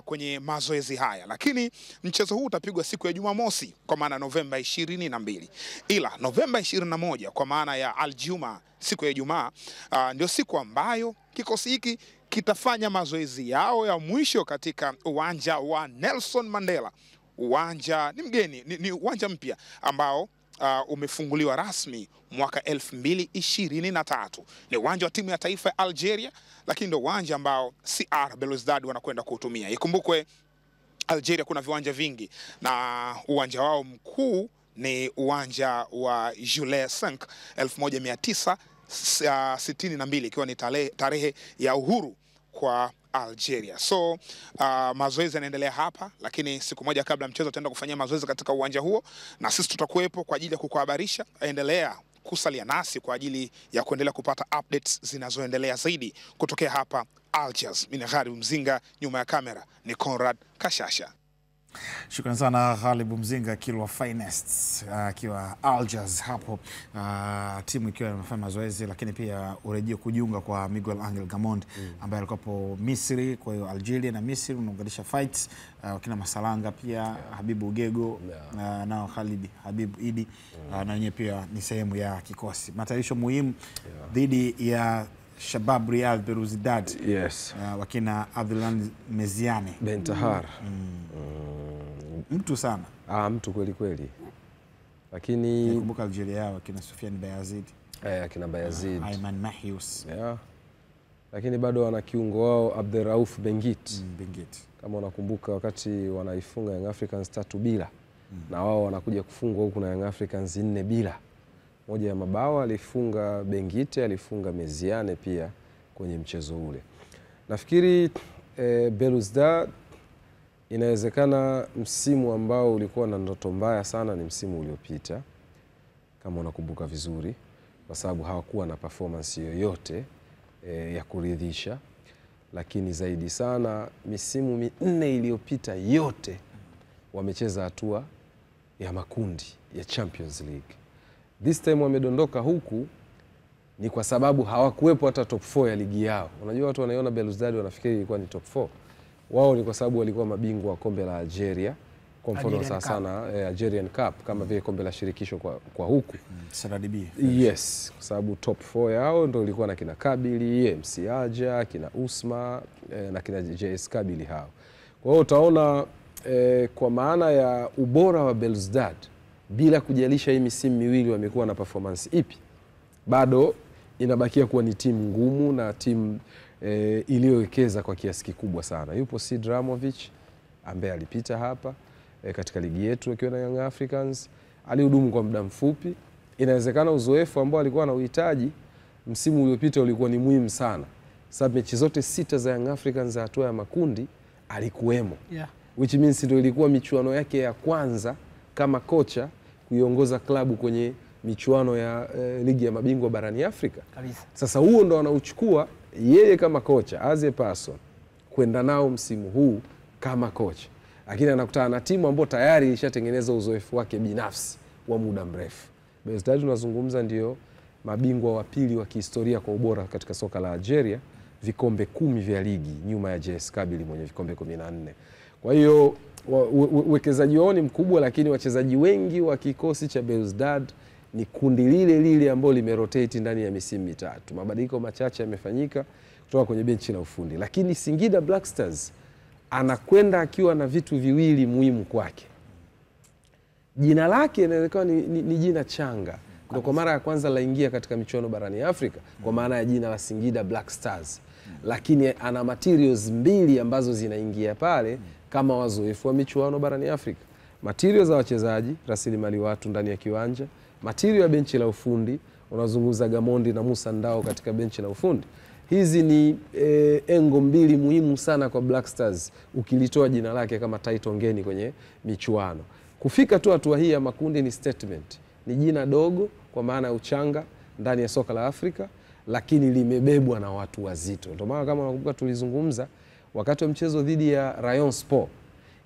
kwenye mazoezi haya, lakini mchezo huu utapigwa siku ya Jumamosi kwa maana Novemba 22, ila Novemba 21 kwa maana ya Aljuma, siku ya Ijumaa, ndio siku ambayo kikosi hiki kitafanya mazoezi yao ya mwisho katika uwanja wa Nelson Mandela. Uwanja ni mgeni, ni uwanja mpya ambao umefunguliwa rasmi mwaka 2023. Ni uwanja wa timu ya taifa ya Algeria, lakini ndio uwanja ambao CR Belouizdad wanakwenda kuutumia. Ikumbukwe Algeria kuna viwanja vingi, na uwanja wao mkuu ni uwanja wa Jules V 1962, ikiwa ni tarehe ya uhuru kwa Algeria. So mazoezi yanaendelea hapa, lakini siku moja kabla mchezo tutaenda kufanyia mazoezi katika uwanja huo, na sisi tutakuwepo kwa ajili ya kukuhabarisha. Endelea kusalia nasi kwa ajili ya kuendelea kupata updates zinazoendelea zaidi kutokea hapa Algiers. Mimi ni Gharib Mzinga, nyuma ya kamera ni Conrad Kashasha. Shukrani sana Gharib Mzinga, Kilwa Finest akiwa Algiers hapo, timu ikiwa inafanya mazoezi, lakini pia urejeo kujiunga kwa Miguel Angel Gamond ambaye alikuwa Misri. Kwa hiyo Algeria na Misri unaunganisha fights, wakina Masalanga pia Habibu Ugego na Khalid Habib Idi na wenyewe pia ni sehemu ya kikosi. Matayarisho muhimu dhidi ya Shabab Riyad Belouizdad, wakina Abdullah Meziane Bentahar. Mtu sana. Mtu kweli kweli. Lakini kumbuka Algeria yao kina Soufiane Bayazid. Kina Bayazid. Ayman Mahious. Lakini bado wana kiungo wao Abderraouf Benguit. Benguit. Kama unakumbuka wakati wanaifunga Young Africans 3-0, na wao wanakuja kufungwa huku na Young Africans 4-0. Moja ya mabao alifunga Benguit, alifunga Meziane pia kwenye mchezo ule. Nafikiri Belouizdad inawezekana msimu ambao ulikuwa na ndoto mbaya sana ni msimu uliopita, kama unakumbuka vizuri, kwa sababu hawakuwa na performance yoyote ya kuridhisha. Lakini zaidi sana misimu 4 iliyopita yote wamecheza hatua ya makundi ya Champions League. This time wamedondoka huku ni kwa sababu hawakuwepo hata top 4 ya ligi yao. Unajua watu wanaiona Belouizdad wanafikiri ilikuwa ni top 4. Wao ni kwa sababu walikuwa mabingwa wa kombe la Algeria, kwa mfano sana Algerian Cup, kama vile kombe la shirikisho kwa huku CRDB. Yes, kwa sababu top 4 yao ndio ilikuwa na kina Kabylie, MC Alger, kina Usma na kina JS Kabylie hao. Kwa hiyo utaona kwa maana ya ubora wa Belouizdad, bila kujalisha hii misimu miwili wamekuwa na performance ipi, bado inabakia kuwa ni timu ngumu na timu iliyowekeza kwa kiasi kikubwa sana. Yupo Sid Ramovic ambaye alipita hapa katika ligi yetu akiwa na Young Africans, alihudumu kwa muda mfupi. Inawezekana uzoefu ambao alikuwa na uhitaji msimu uliopita ulikuwa ni muhimu sana, sababu mechi zote 6 za Young Africans za hatua ya makundi alikuwemo, which means ndio ilikuwa michuano yake ya kwanza kama kocha kuiongoza klabu kwenye michuano ya ligi ya mabingwa barani Afrika kabisa. Sasa huo ndo anauchukua yeye kama kocha as a person kwenda nao msimu huu kama kocha, lakini anakutana na timu ambayo tayari ilishatengeneza uzoefu wake binafsi wa muda mrefu. Belouizdad tunazungumza ndio mabingwa wa pili wa kihistoria kwa ubora katika soka la Algeria, vikombe 10 vya ligi nyuma ya JS Kabylie mwenye vikombe 14. Kwa hiyo uwekezaji wao ni mkubwa, lakini wachezaji wengi wa kikosi cha Belouizdad ni kundi lile ambalo limerotate ndani ya misimu mitatu. Mabadiliko machache yamefanyika kutoka kwenye benchi la ufundi, lakini Singida Black Stars anakwenda akiwa na vitu viwili muhimu kwake. jina lake inawezekana ni jina changa. Ndio kwa mara ya kwanza laingia katika michuano barani Afrika kwa maana ya jina la Singida Black Stars. Lakini ana materials mbili ambazo zinaingia pale kama wazoefu wa michuano barani Afrika. Materials za wachezaji, rasilimali watu ndani ya kiwanja, material ya benchi la ufundi, unazungumza Gamondi na Musa Ndao katika benchi la ufundi. Hizi ni engo mbili muhimu sana kwa Black Stars ukilitoa jina lake kama title ngeni kwenye michuano. Kufika tu hatua hii ya makundi ni statement. Ni jina dogo kwa maana ya uchanga ndani ya soka la Afrika, lakini limebebwa na watu wazito. Ndio maana kama unakumbuka tulizungumza wakati wa mchezo dhidi ya Rayon Sport.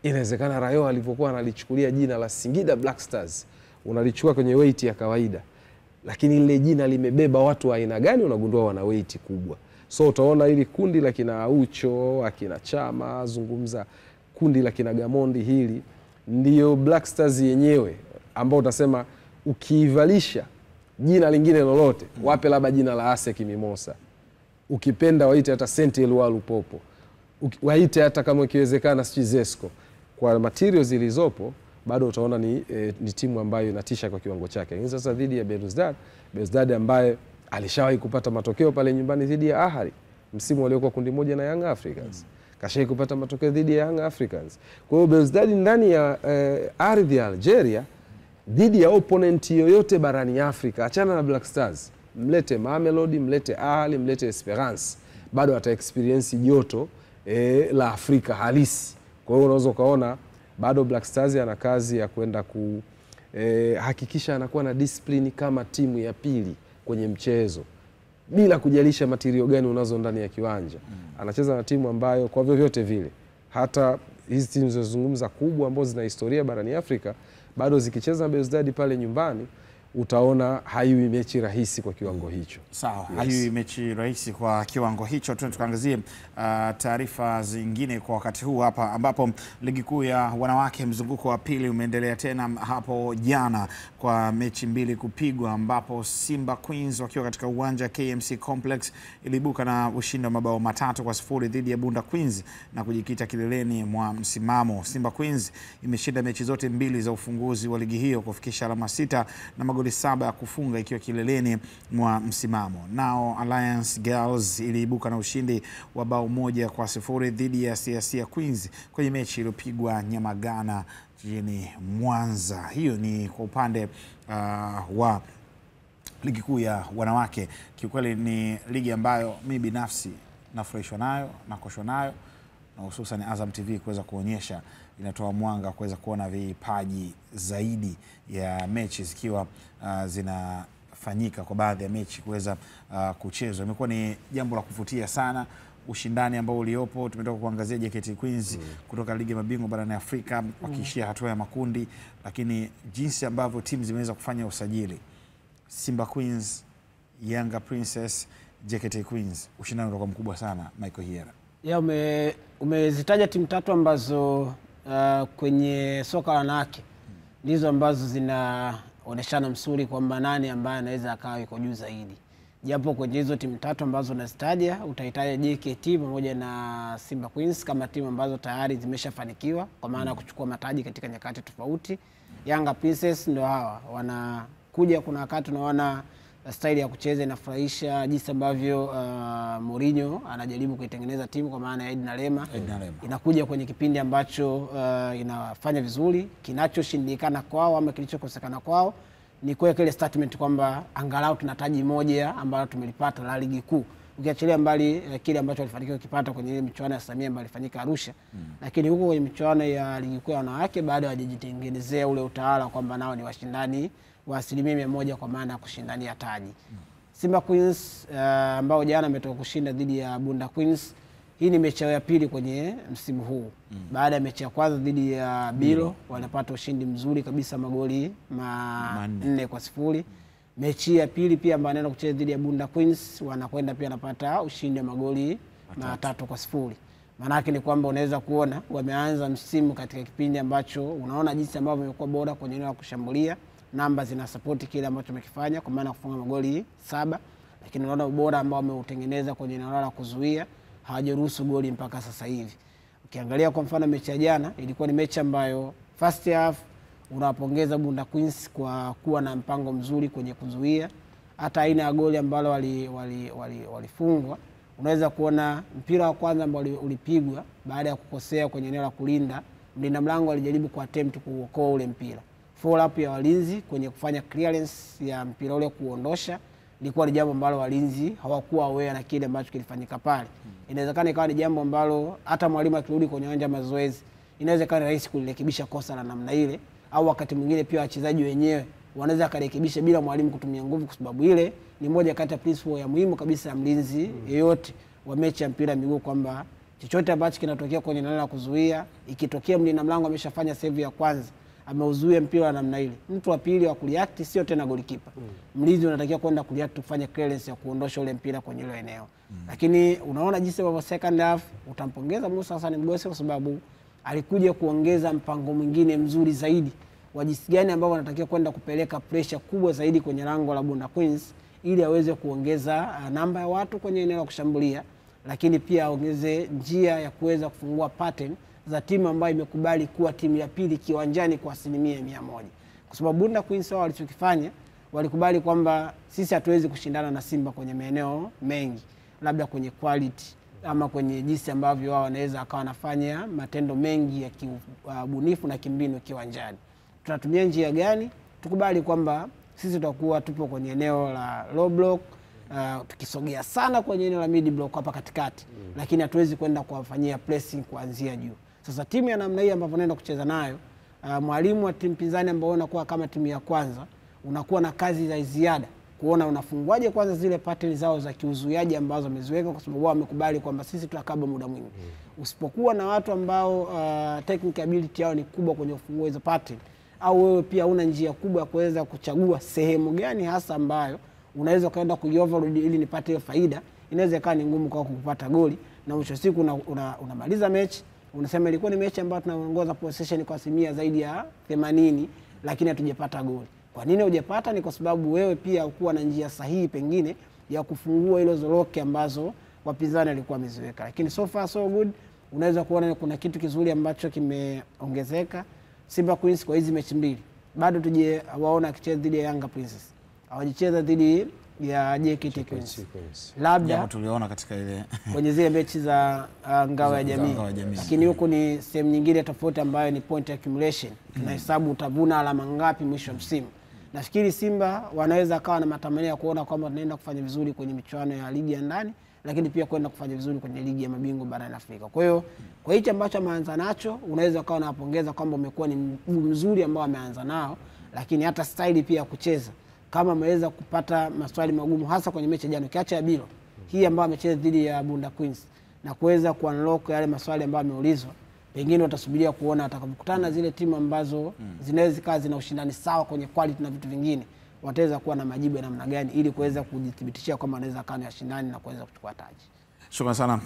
Inawezekana Rayon alipokuwa analichukulia jina la Singida Black Stars, unalichukua kwenye weight ya kawaida. Lakini ile jina limebeba watu wa aina gani, unagundua wana weight kubwa. So utaona hili kundi la kina Aucho, akina Chama, zungumza kundi la kina Gamondi, hili ndio Black Stars yenyewe ambao utasema ukiivalisha jina lingine lolote, wape labda jina la Aseki Mimosa, ukipenda waite hata Senti Elwalu Popo, waite hata kama ikiwezekana Chizesco, kwa materials zilizopo bado utaona ni timu ambayo inatisha kwa kiwango chake. Lakini sasa dhidi ya Belouizdad ambaye alishawahi kupata matokeo pale nyumbani dhidi ya Ahly msimu waliokuwa kundi moja na Young Africans. Kashawahi kupata matokeo dhidi ya Young Africans. Kwa hiyo Belouizdad ndani ya ardhi ya Algeria dhidi ya opponent yoyote barani Afrika, achana na Black Stars, mlete Mamelodi, mlete Ahly, mlete Esperance, bado ata experience joto la Afrika halisi. Kwa hiyo unaweza kaona bado Black Stars ana kazi ya kwenda hakikisha anakuwa na discipline kama timu ya pili kwenye mchezo, bila kujalisha material gani unazo ndani ya kiwanja. Anacheza na timu ambayo kwa vyovyote vile, hata hizi timu zinazozungumza kubwa ambazo zina historia barani Afrika, bado zikicheza na Belouizdad pale nyumbani, utaona haiwi mechi rahisi kwa kiwango hicho. Sawa, yes. Haiwi mechi rahisi kwa kiwango hicho. Tukaangazie taarifa zingine kwa wakati huu hapa, ambapo ligi kuu ya wanawake mzunguko wa pili umeendelea tena hapo jana kwa mechi mbili kupigwa, ambapo Simba Queens wakiwa katika uwanja KMC Complex ilibuka na ushindi wa mabao 3-0 dhidi ya Bunda Queens na kujikita kileleni mwa msimamo. Simba Queens imeshinda mechi zote mbili za ufunguzi wa ligi hiyo kufikisha alama 6 na magoli 7 ya kufunga ikiwa kileleni mwa msimamo. Nao Alliance Girls iliibuka na ushindi wa bao 1-0 dhidi ya Siasia Queens kwenye mechi iliyopigwa Nyamagana jijini Mwanza. Hiyo ni kwa upande wa ligi kuu ya wanawake. Kiukweli ni ligi ambayo mimi binafsi nafurahishwa nayo, nakoshwa nayo, na hususan Azam TV kuweza kuonyesha, inatoa mwanga kuweza kuona vipaji zaidi ya mechi zikiwa zinafanyika, kwa baadhi ya mechi kuweza kuchezwa. Imekuwa ni jambo la kuvutia sana ushindani ambao uliopo. Tumetoka kuangazia JKT Queens kutoka ligi ya mabingwa barani Afrika wakiishia hatua ya makundi, lakini jinsi ambavyo timu zimeweza kufanya usajili, Simba Queens, Yanga Princess, JKT Queens, ushindani ulikuwa mkubwa sana. Michael Hiera, umezitaja timu tatu ambazo kwenye soka la wanawake ndizo ambazo zinaoneshana msuri kwamba nani ambaye anaweza akawa yuko juu zaidi. Japo kwenye hizo timu tatu ambazo unazitaja, utahitaja JKT pamoja na Simba Queens kama timu ambazo tayari zimeshafanikiwa kwa maana kuchukua mataji katika nyakati tofauti. Yanga Princess ndio hawa wanakuja, kuna wakati unaona style ya kucheza inafurahisha, jinsi ambavyo Mourinho anajaribu kuitengeneza timu kwa maana ya Edna Lema. Inakuja kwenye kipindi ambacho inafanya vizuri. Kinachoshindikana kwao ama kilichokosekana kwao ni kwa kile statement kwamba angalau tunataji moja ambalo tumelipata la ligi kuu. Ukiachilia mbali kile ambacho walifanikiwa kupata kwenye ile michuano ya Samia ambayo ilifanyika Arusha, lakini huko kwenye michuano ya ligi kuu ya wanawake bado hawajajitengenezea ule utawala kwamba nao ni washindani wa 100% kwa maana ya kushindania taji. Simba Queens ambao jana ametoka kushinda dhidi ya Bunda Queens. Hii ni mechi ya pili kwenye msimu huu. Baada ya mechi ya kwanza dhidi ya Bilo wanapata ushindi mzuri kabisa, magoli 4-0. Mechi ya pili pia ambayo anaenda kucheza dhidi ya Bunda Queens wanakwenda pia wanapata ushindi wa magoli 3-0. Maana yake ni kwamba unaweza kuona wameanza msimu katika kipindi ambacho unaona jinsi ambavyo wamekuwa bora kwenye eneo la kushambulia. Namba zina support kile ambacho wamekifanya kwa maana kufunga magoli 7, lakini unaona ubora ambao wameutengeneza kwenye eneo la kuzuia, hawajaruhusu goli mpaka sasa hivi. Ukiangalia kwa mfano mechi ya jana ilikuwa ni mechi ambayo first half unawapongeza Bunda Queens kwa kuwa na mpango mzuri kwenye kuzuia. Hata aina ya goli ambalo walifungwa, unaweza kuona mpira wa kwanza ambao ulipigwa baada ya kukosea kwenye eneo la kulinda, mlinda mlango alijaribu kuattempt kuokoa ule mpira. Follow up ya walinzi kwenye kufanya clearance ya mpira ule kuondosha ilikuwa ni jambo ambalo walinzi hawakuwa aware na kile ambacho kilifanyika pale. Inawezekana ikawa ni jambo ambalo hata mwalimu akirudi kwenye uwanja wa mazoezi inawezekana rahisi kulirekebisha kosa la namna ile, au wakati mwingine pia wachezaji wenyewe wanaweza kurekebisha bila mwalimu kutumia nguvu, kwa sababu ile ni moja kati ya principle ya muhimu kabisa ya mlinzi yeyote wa mechi ya mpira miguu, kwamba chochote ambacho kinatokea kwenye eneo la kuzuia, ikitokea mlinda mlango ameshafanya save ya kwanza, ameuzuia mpira wa namna ile, mtu wa pili wa kureact sio tena goalkeeper. Mlinzi unatakiwa kwenda kureact kufanya clearance ya kuondosha ule mpira kwenye ile eneo. Lakini unaona jinsi ambavyo second half utampongeza Musa Hassan Mgosi, kwa sababu alikuja kuongeza mpango mwingine mzuri zaidi wa jinsi gani ambao wanatakiwa kwenda kupeleka pressure kubwa zaidi kwenye lango la Bunda Queens, ili aweze kuongeza namba ya watu kwenye eneo la kushambulia, lakini pia aongeze njia ya kuweza kufungua pattern za timu ambayo imekubali kuwa timu ya pili kiwanjani kwa 100%. Kwa sababu Bunda Queens wao walichokifanya, walikubali kwamba sisi hatuwezi kushindana na Simba kwenye maeneo mengi, labda kwenye quality ama kwenye jinsi ambavyo wao wanaweza akawa wanafanya matendo mengi ya kibunifu na kimbinu kiwanjani. Tunatumia njia gani? Tukubali kwamba sisi tutakuwa tupo kwenye eneo la low block, tukisogea sana kwenye eneo la mid block hapa katikati, lakini hatuwezi kwenda kuwafanyia pressing kuanzia juu. Sasa timu ya namna hii ambapo unaenda kucheza nayo, mwalimu wa timu pinzani ambao unakuwa kama timu ya kwanza, unakuwa na kazi za ziada kuona unafunguaje kwanza zile pattern zao za kiuzuiaji ambazo wameziweka, kwa sababu wao wamekubali kwamba sisi tutakaba muda mwingi. Usipokuwa na watu ambao technical ability yao ni kubwa kwenye kufungua hizo pattern, au wewe pia una njia kubwa ya kuweza kuchagua sehemu gani hasa ambayo unaweza kaenda kuioverload ili nipate hiyo faida, inaweza ikawa ni ngumu kwa kupata goli, na mwisho siku unamaliza mechi unasema ilikuwa ni mechi ambayo tunaongoza possession kwa asilimia zaidi ya 80, lakini hatujapata goli. Kwa nini hujapata? Ni kwa sababu wewe pia ukuwa na njia sahihi pengine ya kufungua hilo zoroke ambazo wapinzani walikuwa wameziweka. Lakini so far so good, unaweza kuona kuna kitu kizuri ambacho kimeongezeka. Simba Queens kwa hizi mechi mbili bado tuje waona akicheza dhidi ya Yanga Princess, hawajicheza dhidi ya JKT Queens. Labda tuliona katika ile kwenye zile mechi za ngao ya jamii, lakini huko ni sehemu nyingine tofauti ambayo ni point accumulation. Tunahesabu utavuna alama ngapi mwisho wa msimu. Nafikiri Simba wanaweza kawa na matamanio ya kuona kwamba tunaenda kufanya vizuri kwenye michuano ya ligi ya ndani, lakini pia kwenda kufanya vizuri kwenye ligi ya mabingwa barani Afrika. Kwa hiyo kwa hicho ambacho ameanza nacho, unaweza kawa unapongeza kwamba umekuwa ni mzuri ambao ameanza nao, lakini hata style pia kucheza kama ameweza kupata maswali magumu hasa kwenye mechi jana, kiacha ya Bilo hii ambayo amecheza dhidi ya Bunda Queens, na kuweza kuunlock yale maswali ambayo ameulizwa, pengine watasubiria kuona atakapokutana na zile timu ambazo zinaweza kazi zina ushindani sawa kwenye quality na vitu vingine, wataweza kuwa na majibu ya namna gani ili kuweza kujithibitishia kwamba anaweza kana ya shindani na kuweza kuchukua taji. Shukrani sana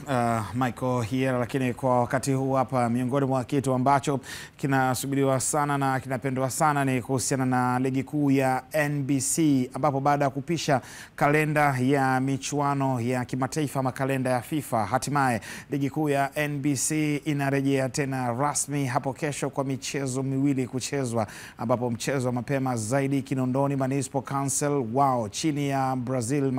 Michael Hiera. Lakini kwa wakati huu hapa, miongoni mwa kitu ambacho kinasubiriwa sana na kinapendwa sana ni kuhusiana na ligi kuu ya NBC, ambapo baada ya kupisha kalenda ya michuano ya kimataifa ama kalenda ya FIFA, hatimaye ligi kuu ya NBC inarejea tena rasmi hapo kesho kwa michezo miwili kuchezwa, ambapo mchezo wa mapema zaidi Kinondoni Municipal Council wao chini ya Brazil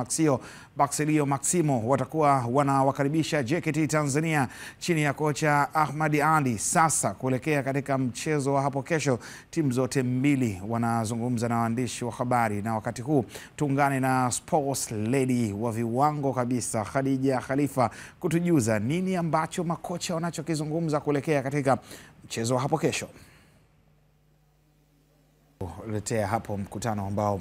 Baxilio Maximo watakuwa wanawakaribisha JKT Tanzania chini ya kocha Ahmad Ali. Sasa kuelekea katika mchezo wa hapo kesho, timu zote mbili wanazungumza na waandishi wa habari, na wakati huu tuungane na sports lady wa viwango kabisa Khadija Khalifa kutujuza nini ambacho makocha wanachokizungumza kuelekea katika mchezo wa hapo kesho. Letea hapo mkutano ambao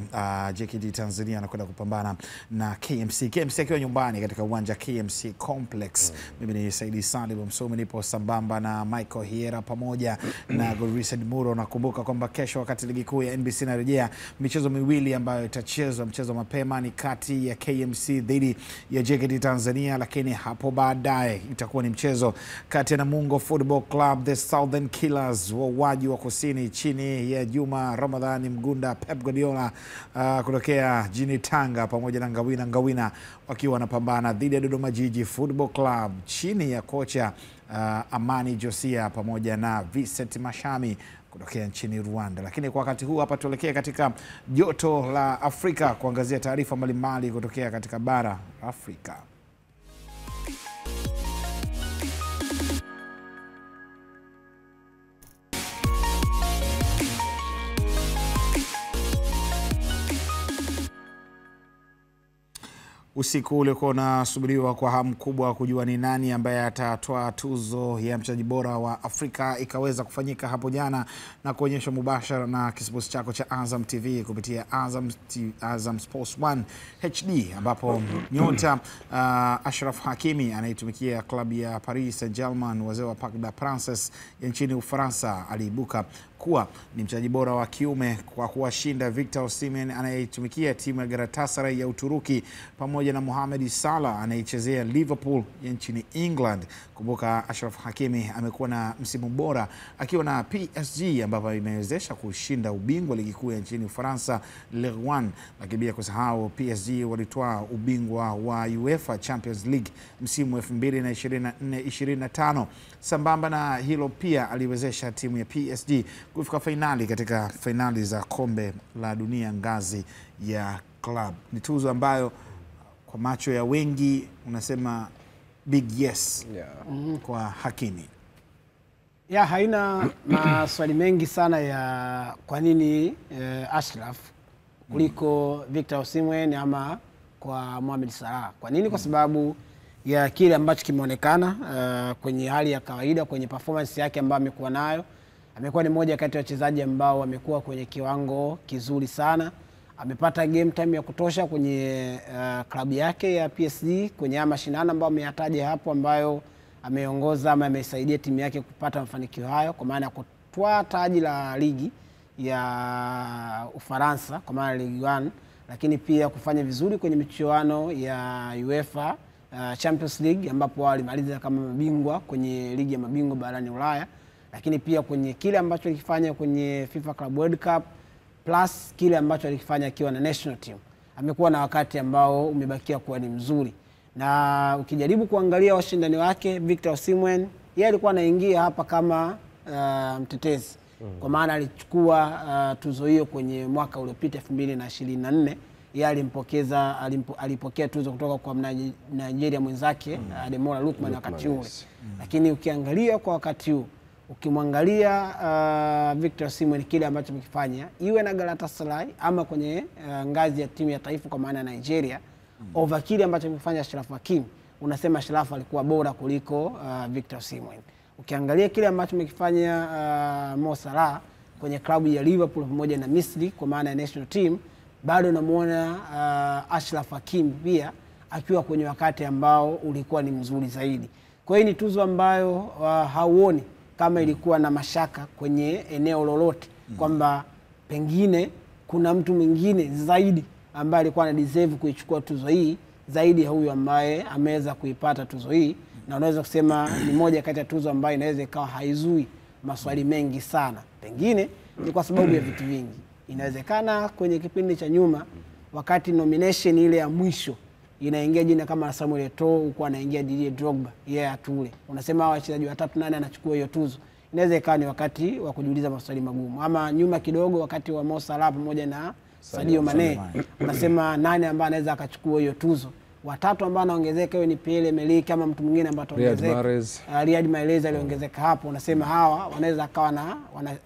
JKT Tanzania anakwenda kupambana na KMC akiwa nyumbani katika uwanja KMC Complex. Mimi ni Saidi Salim Msomi, nipo sambamba na Michael Hiera pamoja na Gorised Muro. Nakumbuka kwamba kesho wakati ligi kuu ya NBC inarejea, michezo miwili ambayo itachezwa. Mchezo mapema ni kati ya KMC dhidi ya JKT Tanzania, lakini hapo baadaye itakuwa ni mchezo kati ya Namungo Football Club the Southern Killers wauaji wa kusini chini ya Juma Ramadhani Mgunda Pep Guardiola kutokea jini Tanga, pamoja na Ngawina wakiwa wanapambana dhidi ya Dodoma Jiji Football Club chini ya kocha Amani Josia pamoja na Vincent Mashami kutokea nchini Rwanda. Lakini kwa wakati huu hapa tuelekee katika joto la Afrika kuangazia taarifa mbalimbali kutokea katika bara Afrika. Usiku ulikuwa unasubiriwa kwa hamu kubwa kujua ni nani ambaye atatoa tuzo ya mchezaji bora wa Afrika ikaweza kufanyika hapo jana na kuonyeshwa mubashara na kisimbuzi chako cha Azam TV kupitia Azam Sports 1 HD, ambapo nyota Achraf Hakimi anaitumikia klabu ya Paris Saint-Germain, wazee wa Parc des Princes ya nchini Ufaransa, aliibuka kuwa ni mchezaji bora wa kiume kwa kuwashinda Victor Osimhen anayeitumikia timu ya Galatasaray ya Uturuki pamoja na Mohamed Salah anayechezea Liverpool ya nchini England. Kumbuka Achraf Hakimi amekuwa na msimu bora akiwa na PSG ambapo imewezesha kushinda ubingwa ligi kuu ya nchini Ufaransa Ligue 1, lakini bila kusahau PSG walitoa ubingwa wa UEFA Champions League msimu 2024-25. Sambamba na hilo pia aliwezesha timu ya PSG kufika fainali katika fainali za kombe la dunia ngazi ya club. Ni tuzo ambayo kwa macho ya wengi unasema big yes kwa Hakimi. Haina maswali mengi sana ya kwa nini Achraf kuliko Victor Osimhen ama kwa Mohamed Salah. Kwa nini? Kwa sababu ya kile ambacho kimeonekana kwenye hali ya kawaida, kwenye performance yake ambayo amekuwa nayo. Amekuwa ni mmoja kati ya wachezaji ambao wamekuwa kwenye kiwango kizuri sana. Amepata game time ya kutosha kwenye klabu yake ya PSG kwenye mashindano ambayo ameyataja hapo, ambayo ameongoza ama amesaidia timu yake kupata mafanikio hayo, kwa maana ya kutwaa taji la ligi ya Ufaransa kwa maana Ligue 1, lakini pia kufanya vizuri kwenye michuano ya UEFA Champions League ambapo walimaliza kama mabingwa kwenye ligi ya mabingwa barani Ulaya, lakini pia kwenye kile ambacho alikifanya kwenye FIFA Club World Cup plus kile ambacho alikifanya akiwa na national team. Amekuwa na wakati ambao umebakia kuwa ni mzuri. Na ukijaribu kuangalia washindani wake, Victor Osimhen yeye alikuwa anaingia hapa kama mtetezi. Kwa maana alichukua tuzo hiyo kwenye mwaka uliopita 2024. Yeye alipokea tuzo kutoka kwa Nigeria mwenzake Ademola Lookman wakati ule. Lakini ukiangalia kwa wakati huu, ukimwangalia Victor Osimhen kile ambacho amekifanya iwe na Galatasaray ama kwenye ngazi ya timu ya taifa kwa maana ya Nigeria, over kile ambacho amefanya Achraf Hakimi, unasema Achraf alikuwa bora kuliko Victor Osimhen. Ukiangalia kile ambacho amekifanya Mo Salah kwenye klabu ya Liverpool pamoja na Misri kwa maana ya national team, bado unamuona Achraf Hakimi pia akiwa kwenye wakati ambao ulikuwa ni mzuri zaidi. Kwa hiyo ni tuzo ambayo hauoni kama ilikuwa na mashaka kwenye eneo lolote kwamba pengine kuna mtu mwingine zaidi ambaye alikuwa ana deserve kuichukua tuzo hii zaidi ya huyu ambaye ameweza kuipata tuzo hii. Na unaweza kusema ni moja kati ya tuzo ambayo inaweza ikawa haizui maswali mengi sana. Pengine ni kwa sababu ya vitu vingi. Inawezekana kwenye kipindi cha nyuma wakati nomination ile ya mwisho inaingia jina kama Samuel Eto'o, huko anaingia Didier Drogba, atule. Unasema hawa wachezaji watatu nani anachukua hiyo tuzo? Inaweza ikawa ni wakati wa kujiuliza maswali magumu. Ama nyuma kidogo wakati wa Mo Salah pamoja na Sadio Mane, unasema nani ambaye anaweza akachukua hiyo tuzo? Watatu ambao anaongezeka hiyo ni Pierre-Emerick kama mtu mwingine ambaye ataongezeka. Riyad Mahrez aliongezeka hapo. Unasema hawa wanaweza akawa na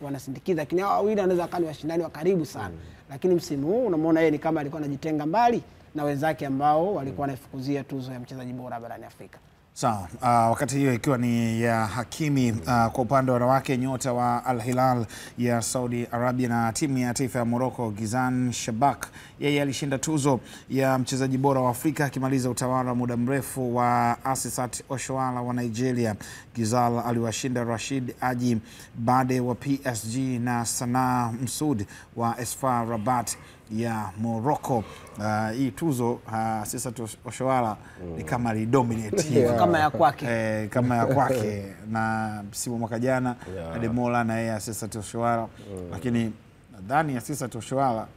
wanasindikiza, lakini hawa wawili wanaweza akawa ni washindani wa karibu sana. Lakini msimu huu unamwona yeye ni kama alikuwa anajitenga mbali na wenzake ambao walikuwa wanafukuzia tuzo ya mchezaji bora barani Afrika. Sawa, wakati hiyo ikiwa ni ya Hakimi. Kwa upande wa wanawake, nyota wa Al Hilal ya Saudi Arabia na timu ya taifa ya Morocco Ghizan Shabak, yeye alishinda tuzo ya mchezaji bora wa Afrika akimaliza utawala wa muda mrefu wa Asisat Oshoala wa Nigeria. Ghizal aliwashinda Rashid Aji Bade wa PSG na Sanaa Msoud wa Esfar Rabat ya Morocco. Hii tuzo Asisat Oshoala ni kama lidominate kama ya kwake kama ya kwake na msimu mwaka jana Ademola na yeye Asisat Oshoala. Lakini nadhani Asisat Oshoala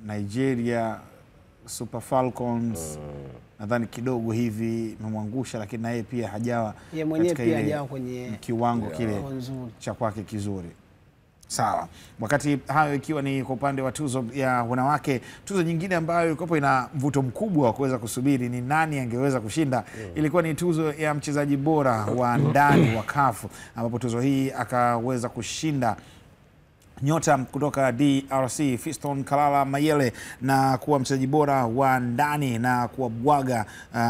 Nigeria Super Falcons nadhani kidogo hivi imemwangusha, lakini na yeye pia hajawa yeye mwenyewe pia hajawa kwenye kiwango kile cha kwake kizuri. Sawa. Wakati hayo ikiwa ni kwa upande wa tuzo ya wanawake, tuzo nyingine ambayo ilikuwa ina mvuto mkubwa wa kuweza kusubiri ni nani angeweza kushinda, ilikuwa ni tuzo ya mchezaji bora wa ndani wa CAF, ambapo tuzo hii akaweza kushinda nyota kutoka DRC Fiston Kalala Mayele na kuwa mchezaji bora wa ndani na kuwabwaga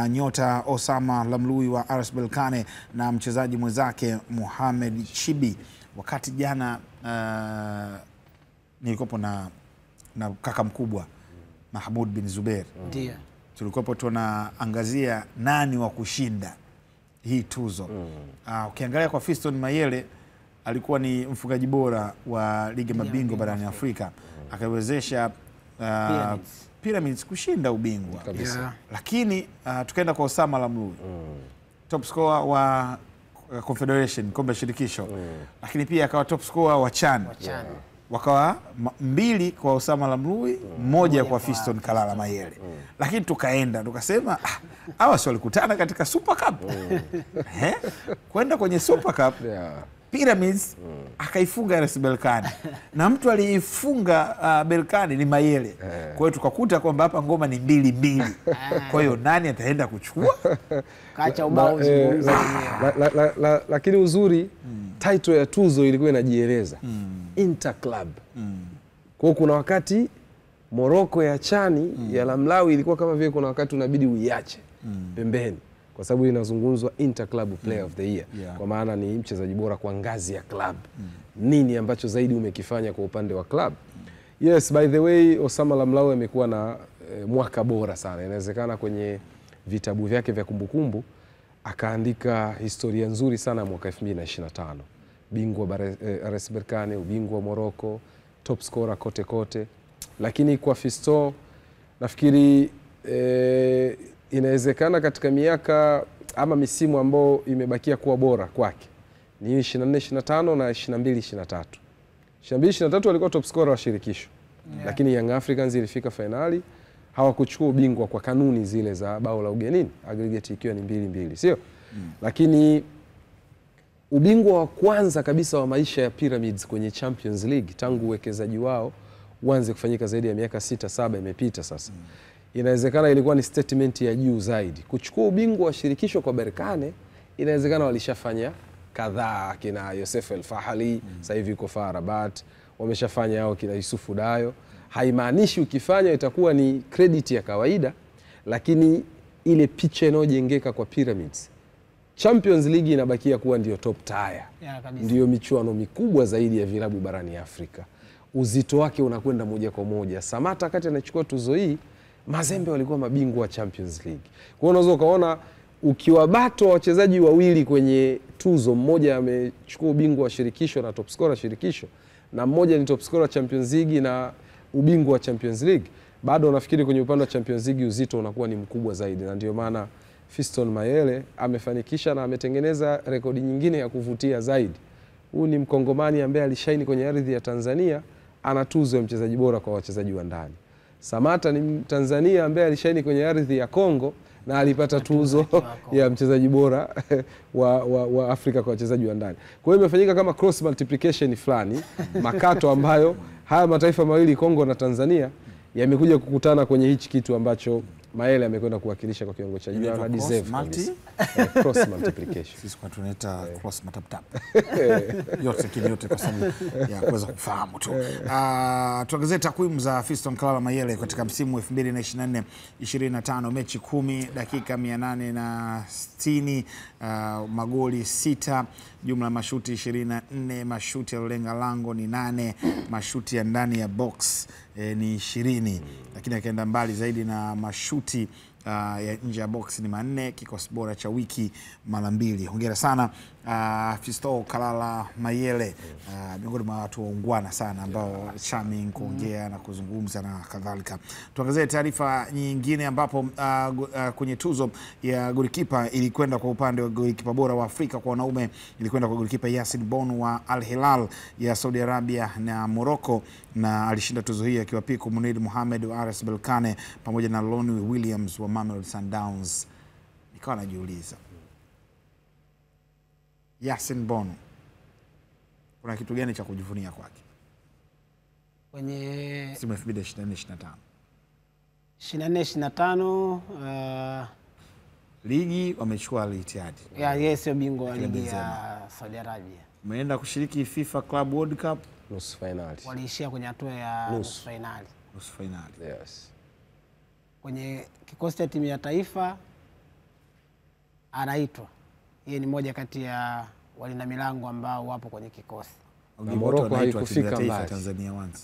nyota Osama Lamlui wa RS Berkane na mchezaji mwenzake Mohamed Chibi. Wakati jana nilikuwa na kaka mkubwa Mahmoud bin Zubair, ndio tulikuwa tunaangazia nani wa kushinda hii tuzo. Ukiangalia kwa Fiston Mayele alikuwa ni mfungaji bora wa ligi ya mabingwa barani Afrika, akawezesha Pyramids kushinda ubingwa kabisa. Lakini tukaenda kwa Osama Lamlui, top scorer wa Confederation, kombe la shirikisho, lakini pia akawa top scorer wa CHAN. Wakawa 2 kwa Osama Lamlui, 1 kwa Fiston Kalala Mayele. Lakini tukaenda tukasema hawa si walikutana katika Super Cup. Kwenda kwenye Super Cup Pyramids akaifunga RS Berkane na mtu aliifunga Berkane ni Mayele. Kwa hiyo tukakuta kwamba hapa ngoma ni 2-2. Kwa hiyo nani ataenda kuchukua? Kacha ubao lakini uzuri title ya tuzo ilikuwa inajieleza Interclub. Kwa kuna wakati Morocco ya chani ya Lamlawi ilikuwa kama vile kuna wakati unabidi uiache pembeni, kwa sababu inazungumzwa Interclub Player of the Year, kwa maana ni mchezaji bora kwa ngazi ya club. Nini ambacho zaidi umekifanya kwa upande wa club? Yes, by the way, Osama Lamlawi amekuwa na mwaka bora sana. Inawezekana kwenye vitabu vyake vya kumbukumbu akaandika historia nzuri sana mwaka 2025. Bingwa RS Berkane, ubingwa wa Morocco, top scorer kote kote. Lakini kwa Fiston nafikiri inawezekana katika miaka ama misimu ambao imebakia kuwa bora kwake ni 24-25 na 22-23. 22-23 walikuwa top scorer wa shirikisho. Lakini Young Africans ilifika finali, hawakuchukua ubingwa kwa kanuni zile za bao la ugenini, aggregate ikiwa ni 2-2, sio? Lakini ubingwa wa kwanza kabisa wa maisha ya Pyramids kwenye Champions League tangu uwekezaji wao uanze kufanyika zaidi ya miaka 6-7 imepita sasa. Inawezekana ilikuwa ni statement ya juu zaidi. Kuchukua ubingwa wa shirikisho kwa Berkane, inawezekana walishafanya kadhaa, kina Youssef El Fahali, sasa hivi yuko FAR Rabat, wameshafanya hao kina Yusufu Dayo. Haimaanishi ukifanya itakuwa ni credit ya kawaida, lakini ile picha inayojengeka kwa Pyramids, Champions League inabakia kuwa ndio top tier. Ndio michuano mikubwa zaidi ya vilabu barani Afrika. Uzito wake unakwenda moja kwa moja. Samata kati anachukua tuzo hii, Mazembe walikuwa mabingwa wa Champions League. Kwa hiyo unaweza ukaona ukiwabato wachezaji wawili kwenye tuzo, mmoja amechukua ubingwa wa shirikisho na top scorer shirikisho, na mmoja ni top scorer Champions League na ubingwa wa Champions League, bado nafikiri kwenye upande wa Champions League uzito unakuwa ni mkubwa zaidi, na ndio maana Fiston Mayele amefanikisha na ametengeneza rekodi nyingine ya kuvutia zaidi. Huyu ni Mkongomani ambaye alishaini kwenye ardhi ya Tanzania, ana tuzo ya mchezaji bora kwa wachezaji wa ndani. Samata ni Tanzania ambaye alishaini kwenye ardhi ya Kongo na alipata tuzo ya mchezaji bora wa Afrika kwa wachezaji wa ndani. Kwa hiyo imefanyika kama cross multiplication fulani, makato ambayo haya mataifa mawili Kongo na Tanzania yamekuja kukutana kwenye hichi kitu ambacho Mayele amekwenda kuwakilisha kwa kiwango cha juu na deserve kabisa. Cross multiplication. Sisi kwa tunaita cross matap. yote kwa sababu ya kuweza kufahamu tu. Tuangazie takwimu za Fiston Kalala Mayele katika msimu 2024-25, mechi 10, dakika 860, magoli 6, jumla mashuti 24, mashuti ya lenga lango ni 8, mashuti ya ndani ya box ni 20, lakini akaenda mbali zaidi na mashuti ya nje ya box ni 4, kikosi bora cha wiki mara 2. Hongera sana Fiston Kalala Mayele, miongoni mwa watu waungwana sana ambao charming kuongea na kuzungumza na kadhalika. Tuangazie taarifa nyingine ambapo kwenye tuzo ya golikipa ilikwenda kwa upande wa golikipa bora wa Afrika kwa wanaume, ilikwenda kwa golikipa Yasin Bonu wa Al Hilal ya Saudi Arabia na Morocco, na alishinda tuzo hii akiwa piko Munir Mohamed wa RS Berkane pamoja na Lonnie Williams wa Mamelodi Sundowns, nikawa najiuliza Yasin Bonu kuna kitu gani cha kujivunia kwake kwenye msimu 2024-25? 24-25 ligi wamechukua Al Ittihad. Yeye sio bingwa wa ligi ya Saudi Arabia. Umeenda kushiriki FIFA Club World Cup nusu finali. Waliishia kwenye hatua ya nusu finali. Nusu finali. Yes. Kwenye kikosi cha timu ya taifa anaitwa. Yeye ni moja kati ya walinda milango ambao wapo kwenye kikosi. Na Morocco haikufika mbali Tanzania once.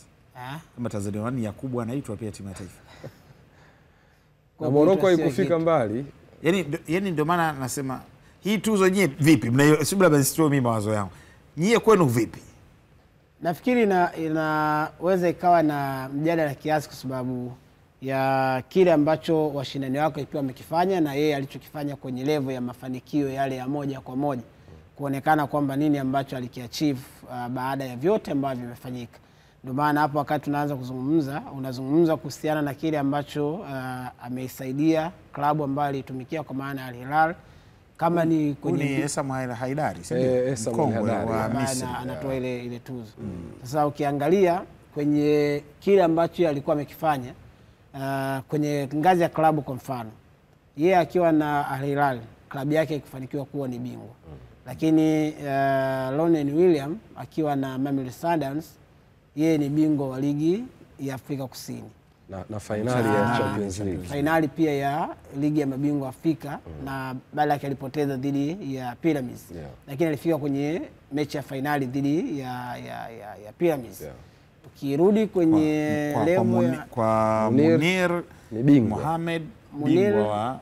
Kama Tanzania One ya kubwa anaitwa pia timu ya taifa. Na Morocco haikufika mbali. Yaani ndio maana nasema hii tuzo nyie vipi? Mnasubiri labda nisitoe mimi mawazo yangu. Nyie kwenu vipi? Nafikiri inaweza ikawa na mjadala kiasi kwa sababu ya kile ambacho washindani wako ikiwa wamekifanya na yeye alichokifanya kwenye level ya mafanikio yale ya moja kwa moja, kuonekana kwamba nini ambacho alikiachieve baada ya vyote ambavyo vimefanyika. Ndio maana hapo wakati tunaanza unazungumza kuhusiana na kile ambacho ameisaidia klabu ambayo alitumikia kwa maana Al Hilal, kama ni kwenye Esam Haidari, wa Misri anatoa ile tuzo. Sasa ukiangalia kwenye kile ambacho alikuwa amekifanya kwenye ngazi ya klabu, kwa mfano yeye akiwa na Al Hilal klabu yake ikifanikiwa kuwa ni bingwa, lakini Ronen Williams akiwa na Mamelodi Sundowns yeye ni bingwa wa ligi ya Afrika Kusini na finali ya Champions League, finali pia ya ligi ya mabingwa Afrika, na baada yake alipoteza dhidi ya Pyramids, lakini alifika kwenye mechi ya finali dhidi ya Pyramids. Tukirudi kwenye kwa Munir ni bingwa, Mohamed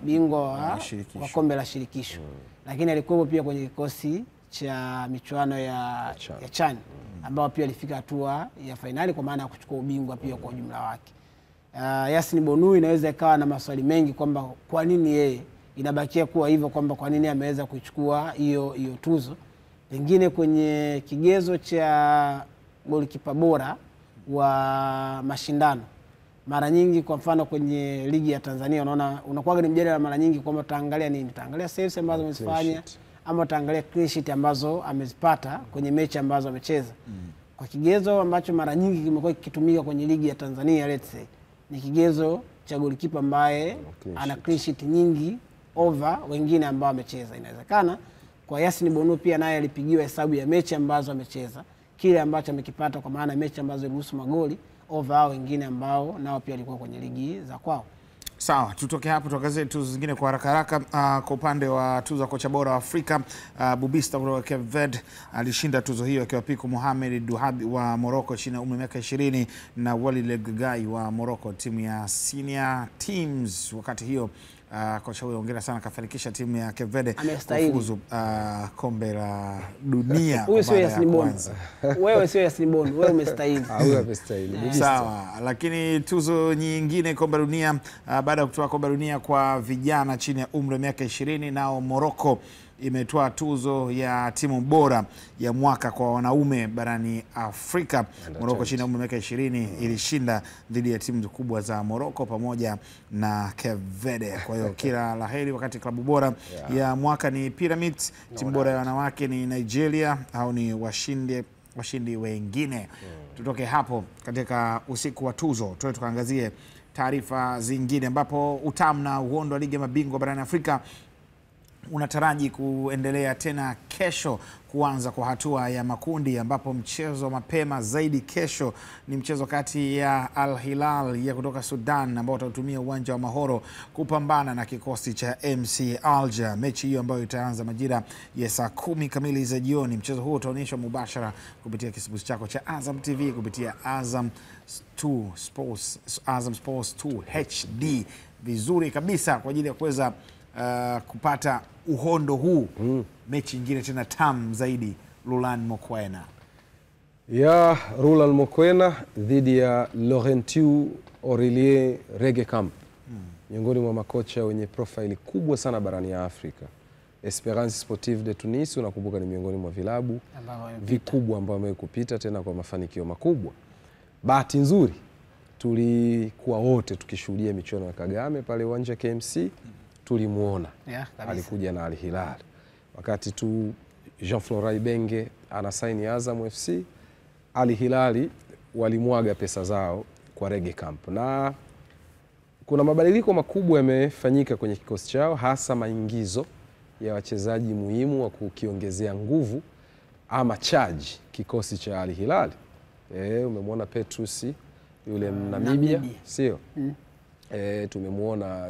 bingwa wa kombe la shirikisho, lakini alikuwa pia kwenye kikosi cha michuano ya CHAN ambao pia alifika hatua ya finali kwa maana ya kuchukua ubingwa pia kwa ujumla wake. Yasin Bonu inaweza ikawa na maswali mengi kwamba kwa nini yeye inabakia kuwa hivyo, kwamba kwa nini ameweza kuchukua hiyo tuzo. Pengine kwenye kigezo cha golikipa bora wa mashindano, mara nyingi kwa mfano kwenye ligi ya Tanzania unakuwa ni mjadala mara nyingi kwamba utaangalia nini, utaangalia saves ambazo amezifanya ama utaangalia clean sheet ambazo amezipata kwenye mechi ambazo amecheza. Kwa kigezo ambacho mara nyingi kimekuwa kikitumika kwenye ligi ya Tanzania, let's say ni kigezo cha golikipa ambaye ana clean sheet nyingi over wengine ambao amecheza. Inawezekana kwa Yasin Bonu pia naye alipigiwa hesabu ya mechi ambazo amecheza, kile ambacho amekipata kwa maana mechi ambazo ziliruhusu magoli over hao wengine ambao nao pia walikuwa kwenye ligi za kwao. Sawa, tutoke hapo tuangazie tuzo zingine kwa haraka. Kwa upande wa tuzo ya kocha bora wa Afrika, Bubista kutoka Cape Verde alishinda tuzo hiyo akiwa piku Mohamed Duhabi wa Morocco chini ya umri miaka 20 na Walid Legai wa Morocco timu ya senior teams. Wakati hiyo kocha huyo hongera sana, kafanikisha timu ya Cape Verde kufuzu kombe la dunia kwa mara ya kwanza. Wewe sio Yasin Bonu, wewe umestahili. Wewe umestahili. Sawa, lakini tuzo nyingine kombe la dunia, baada ya kutoa kombe la dunia kwa vijana chini ya umri wa miaka 20, nao Morocco imetoa tuzo ya timu bora ya mwaka kwa wanaume barani Afrika. Morocco chini ya umri wa miaka 20 ilishinda dhidi ya timu kubwa za Morocco pamoja na Cape Verde. Kwa hiyo kila laheri, wakati klabu bora ya mwaka ni Pyramids, timu bora ya wanawake ni Nigeria au ni washindi wengine. Tutoke hapo katika usiku wa tuzo, tukaangazie taarifa zingine ambapo utamu na uhondo wa ligi ya mabingwa barani Afrika unataraji kuendelea tena kesho, kuanza kwa hatua ya makundi, ambapo mchezo mapema zaidi kesho ni mchezo kati ya Al Hilal ya kutoka Sudan ambao watatumia uwanja wa Mahoro kupambana na kikosi cha MC Alger. Mechi hiyo ambayo itaanza majira ya saa 10 kamili za jioni. Mchezo huo utaonyeshwa mubashara kupitia kisimbuzi chako cha Azam TV kupitia Azam Sports 2 HD vizuri kabisa kwa ajili ya kuweza kupata uhondo huu. Mechi nyingine tena tamu zaidi, Roland Mokoena Roland Mokoena dhidi ya Laurentiu Aurelien Regecamp, miongoni mwa makocha wenye profile kubwa sana barani ya Afrika. Esperance Sportive de Tunis, unakumbuka, ni miongoni mwa vilabu vikubwa ambao wamekupita tena kwa mafanikio makubwa. Bahati nzuri tulikuwa wote tukishuhudia michuano ya Kagame pale uwanja KMC, tulimuona alikuja na Al Hilal. Wakati tu Jean Florai Benge anasaini Azam FC, Al Hilal walimwaga pesa zao kwa Rege Camp, na kuna mabadiliko makubwa yamefanyika kwenye kikosi chao, hasa maingizo ya wachezaji muhimu wa kukiongezea nguvu ama charge kikosi cha Al Hilal. Umemwona Petrus yule Namibia, sio? Tumemwona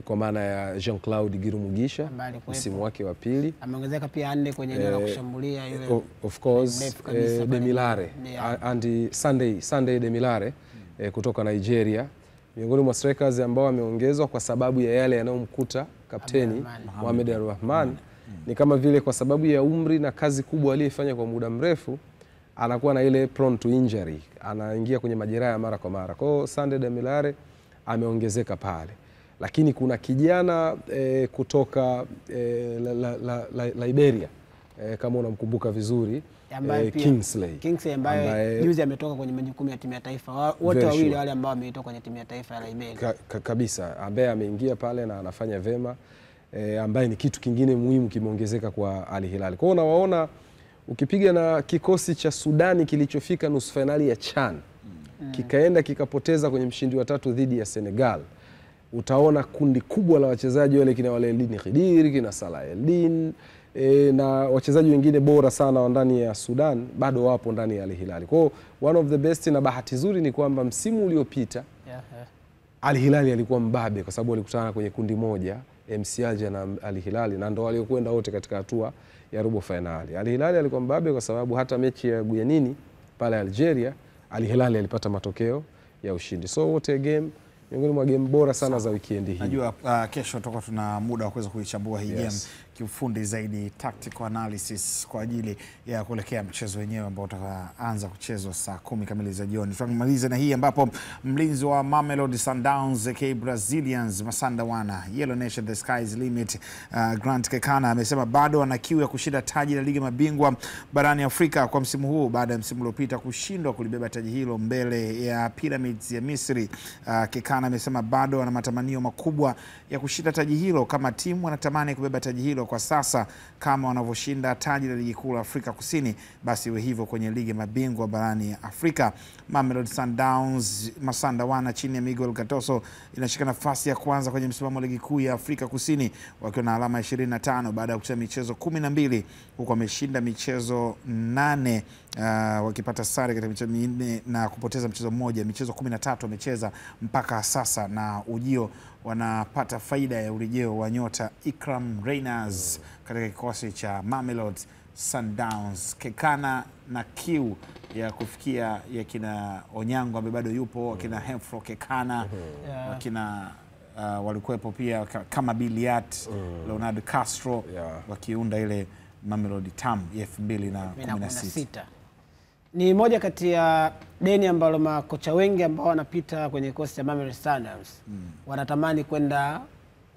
kwa maana ya Jean-Claude Girumugisha msimu wake wa pili. Ameongezeka pia Ande kwenye eneo la kushambulia yule. Of course, Demilare and Sunday Demilare kutoka Nigeria, miongoni mwa strikers ambao wameongezwa kwa sababu ya yale yanayomkuta kapteni Mohamed Al-Rahman. Ni kama vile kwa sababu ya umri na kazi kubwa aliyofanya kwa muda mrefu, anakuwa na ile prone to injury, anaingia kwenye majeraha mara kwa mara. Kwa hiyo Sunday Demilare ameongezeka pale. Lakini kuna kijana kutoka Liberia, kama unamkumbuka vizuri, Kingsley ambaye juzi ametoka kwenye majukumu ya timu ya taifa. Wote wawili wale ambao wametoka kwenye timu ya taifa ya Liberia kabisa, ambaye ameingia pale na anafanya vema, ambaye ni kitu kingine muhimu kimeongezeka kwa Al Hilal. Kwa hiyo unawaona ukipiga na kikosi cha Sudani kilichofika nusu finali ya CHAN kikaenda kikapoteza kwenye mshindi wa 3 dhidi ya Senegal, utaona kundi kubwa la wachezaji wale, kina wale Eldin Khidiri, kina Salah Eldin, na wachezaji wengine bora sana wa ndani ya Sudan bado wapo ndani ya Al Hilal. Kwa hiyo one of the best, na bahati nzuri ni kwamba msimu uliopita Al Hilal alikuwa mbabe kwa sababu walikutana kwenye kundi moja, MC Alger na Al Hilal, na ndio waliokwenda wote katika hatua ya robo finali. Al Hilal alikuwa mbabe kwa sababu hata mechi ya Guyanini pale Algeria, Al Hilal alipata matokeo ya ushindi. So wote game, miongoni mwa game bora sana za weekend hii. Najua kesho tutakuwa tuna muda wa kuweza kuichambua hii game kiufundi zaidi, tactical analysis kwa ajili ya kuelekea mchezo wenyewe ambao utaanza kuchezwa saa 10 kamili za jioni. Tunamaliza na hii ambapo mlinzi wa Mamelodi Sundowns aka Brazilians Masanda Wana, Yellow Nation the sky's limit, Grant Kekana amesema bado ana kiu ya kushinda taji la ligi mabingwa barani Afrika kwa msimu huu baada ya msimu uliopita kushindwa kulibeba taji hilo mbele ya Pyramids ya Misri. Kekana amesema bado ana matamanio makubwa ya kushinda taji hilo, kama timu wanatamani kubeba taji hilo kwa sasa kama wanavyoshinda taji la ligi kuu la Afrika Kusini, basi iwe hivyo kwenye ligi mabingwa barani Afrika. Mamelodi Sundowns Masanda Wana chini ya Miguel Gattuso inashika nafasi ya kwanza kwenye msimamo wa ligi kuu ya Afrika Kusini wakiwa na alama 25 baada ya kucheza michezo 12, huku wameshinda michezo 8, wakipata sare katika michezo 4 na kupoteza mchezo mmoja. Michezo 13 wamecheza mpaka sasa, na ujio wanapata faida ya urejeo wa nyota Ikram Reyners katika kikosi cha Mamelodi Sundowns. Kekana na kiu ya kufikia ya kina Onyango ambaye bado yupo, wakina Hemfro Kekana, wakina walikuwepo pia kama Biliat, Leonardo Castro, wakiunda ile Mamelodi Tam ya 2016. Ni moja kati ya deni ambalo makocha wengi ambao wanapita kwenye kikosi cha Mamelodi Sundowns wanatamani kwenda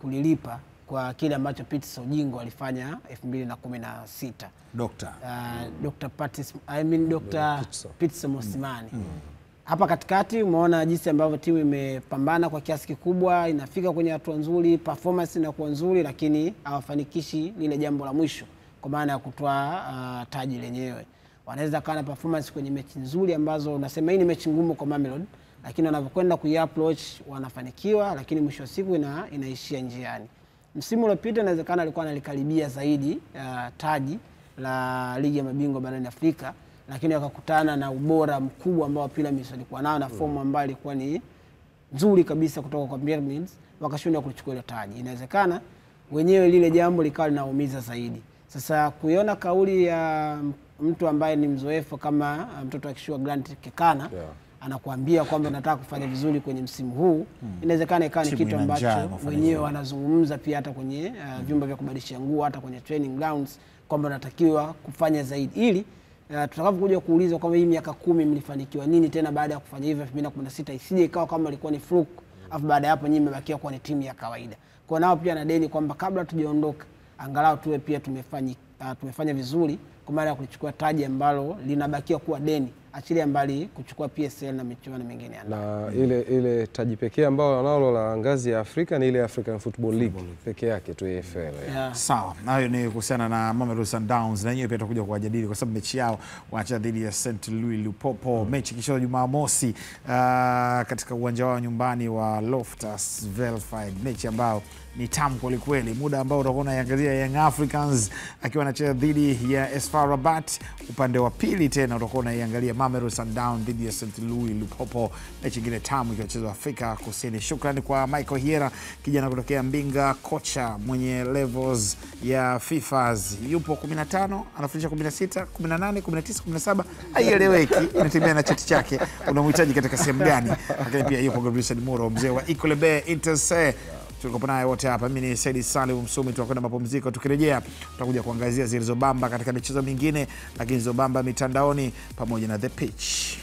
kulilipa kwa kile ambacho Pitso Jingo alifanya 2016. Dr. Pitso Mosimane. Hapa katikati umeona jinsi ambavyo timu imepambana kwa kiasi kikubwa, inafika kwenye hatua nzuri, performance inakuwa nzuri, lakini hawafanikishi lile jambo la mwisho kwa maana ya kutoa taji lenyewe. Wanaweza kana performance kwenye mechi nzuri ambazo unasema hii ni mechi ngumu kwa Mamelodi, lakini wanapokwenda kuiapproach wanafanikiwa, lakini mwisho wa siku inaishia njiani. Msimu uliopita inawezekana alikuwa analikaribia zaidi taji la ligi ya mabingwa barani Afrika, lakini wakakutana na ubora mkubwa ambao Pyramids walikuwa nao na fomu ambayo ilikuwa ni nzuri kabisa kutoka kwa Pyramids, wakashindwa kuchukua ile taji. Inawezekana wenyewe lile jambo likawa linaumiza zaidi. Sasa kuiona kauli ya mtu ambaye ni mzoefu kama mtoto akishua Grant Kekana anakuambia kwamba nataka kufanya vizuri kwenye msimu huu, inawezekana ikawa ni kitu ambacho wenyewe wanazungumza pia hata kwenye vyumba vya kubadilisha nguo, hata kwenye training grounds, kwamba natakiwa kufanya zaidi ili tutakapokuja kuuliza kwamba hii miaka 10 mlifanikiwa nini tena baada ya kufanya hivyo 2016, isije ikawa kama ilikuwa ni fluke afu baada ya hapo nyinyi mmebakia kuwa ni timu ya kawaida. Kwa nao pia na deni kwamba kabla tujaondoka angalau tuwe pia tumefanya vizuri kwa maana ya kuchukua taji ambalo linabakia kuwa deni achilia mbali kuchukua PSL na michuano mingine. Na ile taji pekee ambao wanalo la ngazi ya Afrika ni ile African Football League pekee yake tu AFL. Sawa, hayo ni kuhusiana na Mamelodi Sundowns, na yenyewe pia tutakuja kuwajadili kwa sababu mechi yao wanacheza dhidi ya St. Louis Lupopo, mechi kisha Jumamosi katika uwanja wao nyumbani wa Loftus Versfeld, mechi ambao ni tamu kweli kweli, muda ambao utakuwa unaangazia Young Africans akiwa anacheza dhidi ya FAR Rabat. Upande wa pili tena utakuwa unaiangalia Mamelodi Sundowns dhidi ya St. Louis Lupopo, mechi nyingine tamu ikichezwa Afrika Kusini. Shukrani kwa Michael Hiera, kijana kutokea Mbinga, kocha mwenye levels ya FIFA. Yupo 15, anafundisha 16, 18, 19, 17, haieleweki, inategemea na cheti chake unamhitaji katika sehemu gani. Lakini pia yupo Gabriel Muro, mzee wa Ikolebe Interse. Tulikuwa naye wote hapa. Mimi ni Said Salim Msumi, tunakwenda mapumziko. Tukirejea tutakuja kuangazia zilizobamba katika michezo mingine, lakini zilizobamba mitandaoni pamoja na The Pitch.